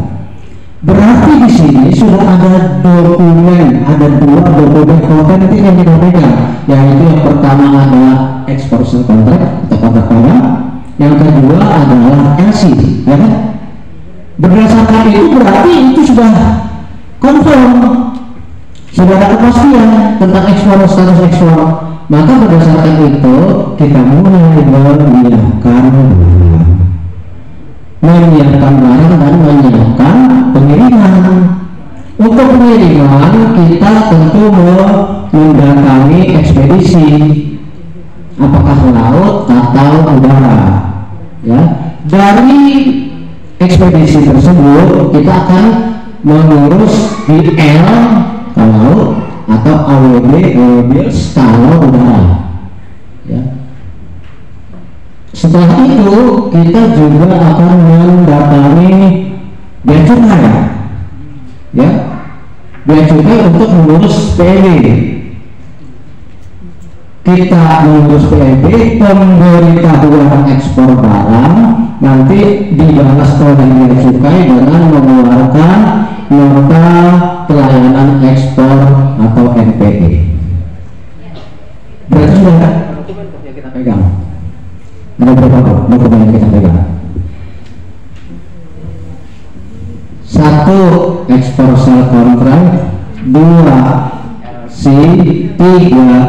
S1: Berarti di sini sudah ada dokumen, ada dua dokumen kontrak yang kita pegang, yaitu yang pertama adalah ekspor sell kontrak atau kontrak payah, yang kedua adalah LC, ya kan? Berdasarkan itu berarti itu sudah confirm, sudah ada kepastian tentang ekspor, status ekspor. Maka berdasarkan itu kita mulai menyiapkan barang dan menyiapkan pengiriman. Untuk pengiriman kita tentu mendatangi ekspedisi, apakah laut atau udara, ya. Dari ekspedisi tersebut kita akan mengurus BL kalau atau AWB kalau udara, ya. Setelah itu kita juga akan mendatangi bea cukai, ya, bea cukai untuk mengurus PEB. Kita mengurus PEB, pemberitahuan ekspor barang nanti dibalas oleh bea cukai dengan mengeluarkan nota pelayanan ekspor atau NPE. Berarti sudah ada dokumen yang kita pegang. Ada 3BL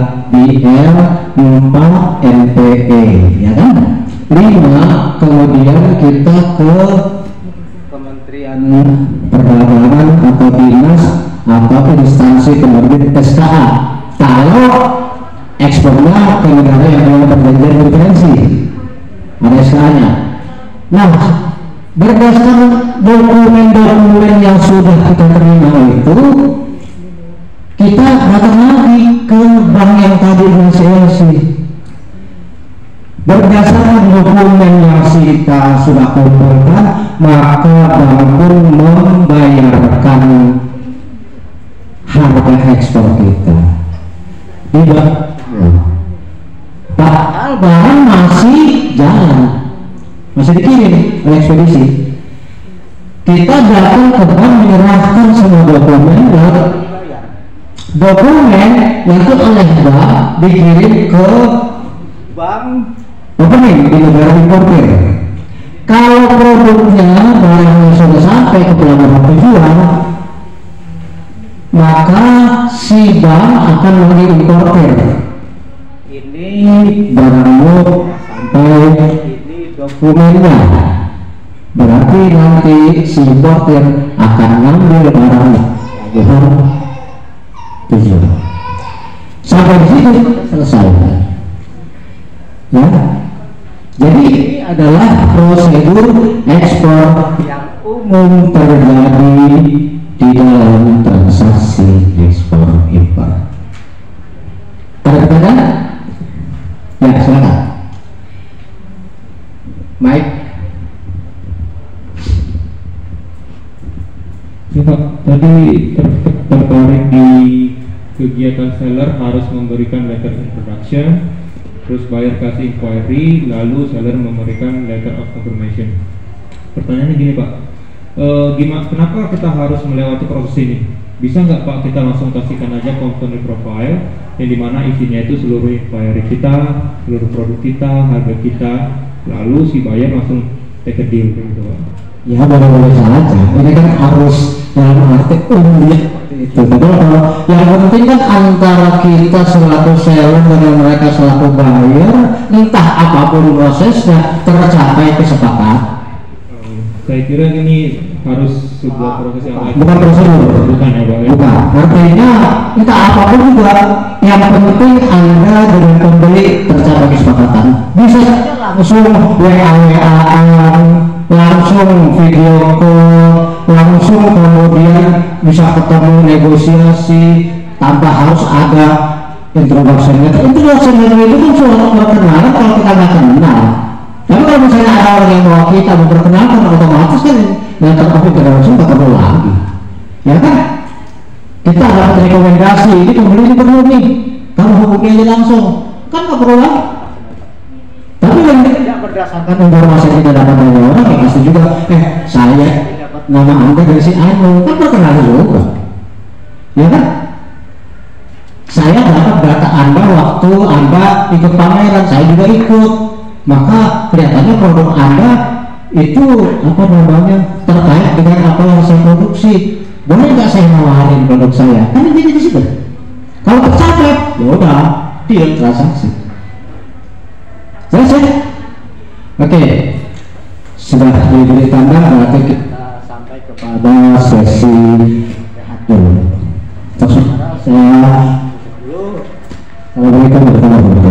S1: 4 NPE, ya kan? 5, kemudian kita ke Kementerian Perdagangan atau dinas atau instansi penerbit SKA kalau ekspornya ke negara yang punya perjanjian preferensi, ada SKA nya. Nah, berdasarkan dokumen-dokumen yang sudah kita terima itu, kita datang lagi ke bank yang tadi inisiasi. Berdasarkan dokumen yang kita sudah kumpulkan, maka bank pun membayarkan harga ekspor kita. Tidak, padahal barang masih jalan, masih dikirim oleh ekspedisi. Kita datang ke bank menyerahkan semua dokumen yang itu oleh bank dikirim ke bank opening di negara importer. Kalau produknya barangnya sudah sampai ke pelabuhan tujuan, maka si bank akan memanggil importer. Ini barangmu sampai ini dokumennya. Berarti nanti si importer akan ngambil barangnya pelabuhan tujuan. Sampai di situ selesai. Ya. Jadi ini adalah prosedur ekspor yang umum terjadi di dalam transaksi ekspor impor. Perhatikan? Ya, silakan. Mike.
S8: Ya Pak, tadi tertarik di kegiatan seller harus memberikan letter introduction, terus buyer kasih inquiry, lalu seller memberikan letter of confirmation. Pertanyaannya gini Pak, kenapa kita harus melewati proses ini? Bisa nggak Pak kita langsung kasihkan aja company profile yang dimana isinya itu seluruh inquiry kita, seluruh produk kita, harga kita, lalu si buyer langsung take a deal gitu Pak?
S1: Ya boleh-boleh saja, ini kan harus dalam arti umum itu. Kalau yang penting kan antara kita selaku seller dengan mereka selaku buyer, entah apapun prosesnya tercapai kesepakatan.
S8: Saya kira ini harus sebuah proses yang lain.
S1: Bukan prosedur.
S8: Bukan ya Pak? Bukan.
S1: Artinya entah apapun juga, yang penting Anda dengan pembeli tercapai kesepakatan. Bisa saja langsung WA-an, langsung video call, langsung kemudian bisa ketemu negosiasi tanpa harus ada introduction letter. Introduction letter itu kan suatu perkenalan kalau kita nggak kenal. Tapi kalau misalnya ada orang yang bawa kita memperkenalkan, otomatis kan letter of introduction tak perlu lagi, ya kan? Kita dapat rekomendasi, ini pembeli ini perlu nih, kamu hubungi aja langsung, kan nggak perlu lagi. Tapi yang tidak berdasarkan informasi yang kita dapat dari orang, ya pasti juga, saya dapat nama Anda dari si Anu, kan perkenalan juga, ya kan? Saya dapat data Anda waktu Anda ikut pameran, saya juga ikut, maka kelihatannya produk Anda itu apa namanya terkait dengan apa yang saya produksi. Boleh nggak saya nawarin produk saya? Kan jadi di situ. Kalau tercapai, ya udah, deal transaksi. Selesai. Oke, sudah diberi tanda, berarti kita sampai kepada sesi rehat dulu. Terus saya kalau begitu bertemu.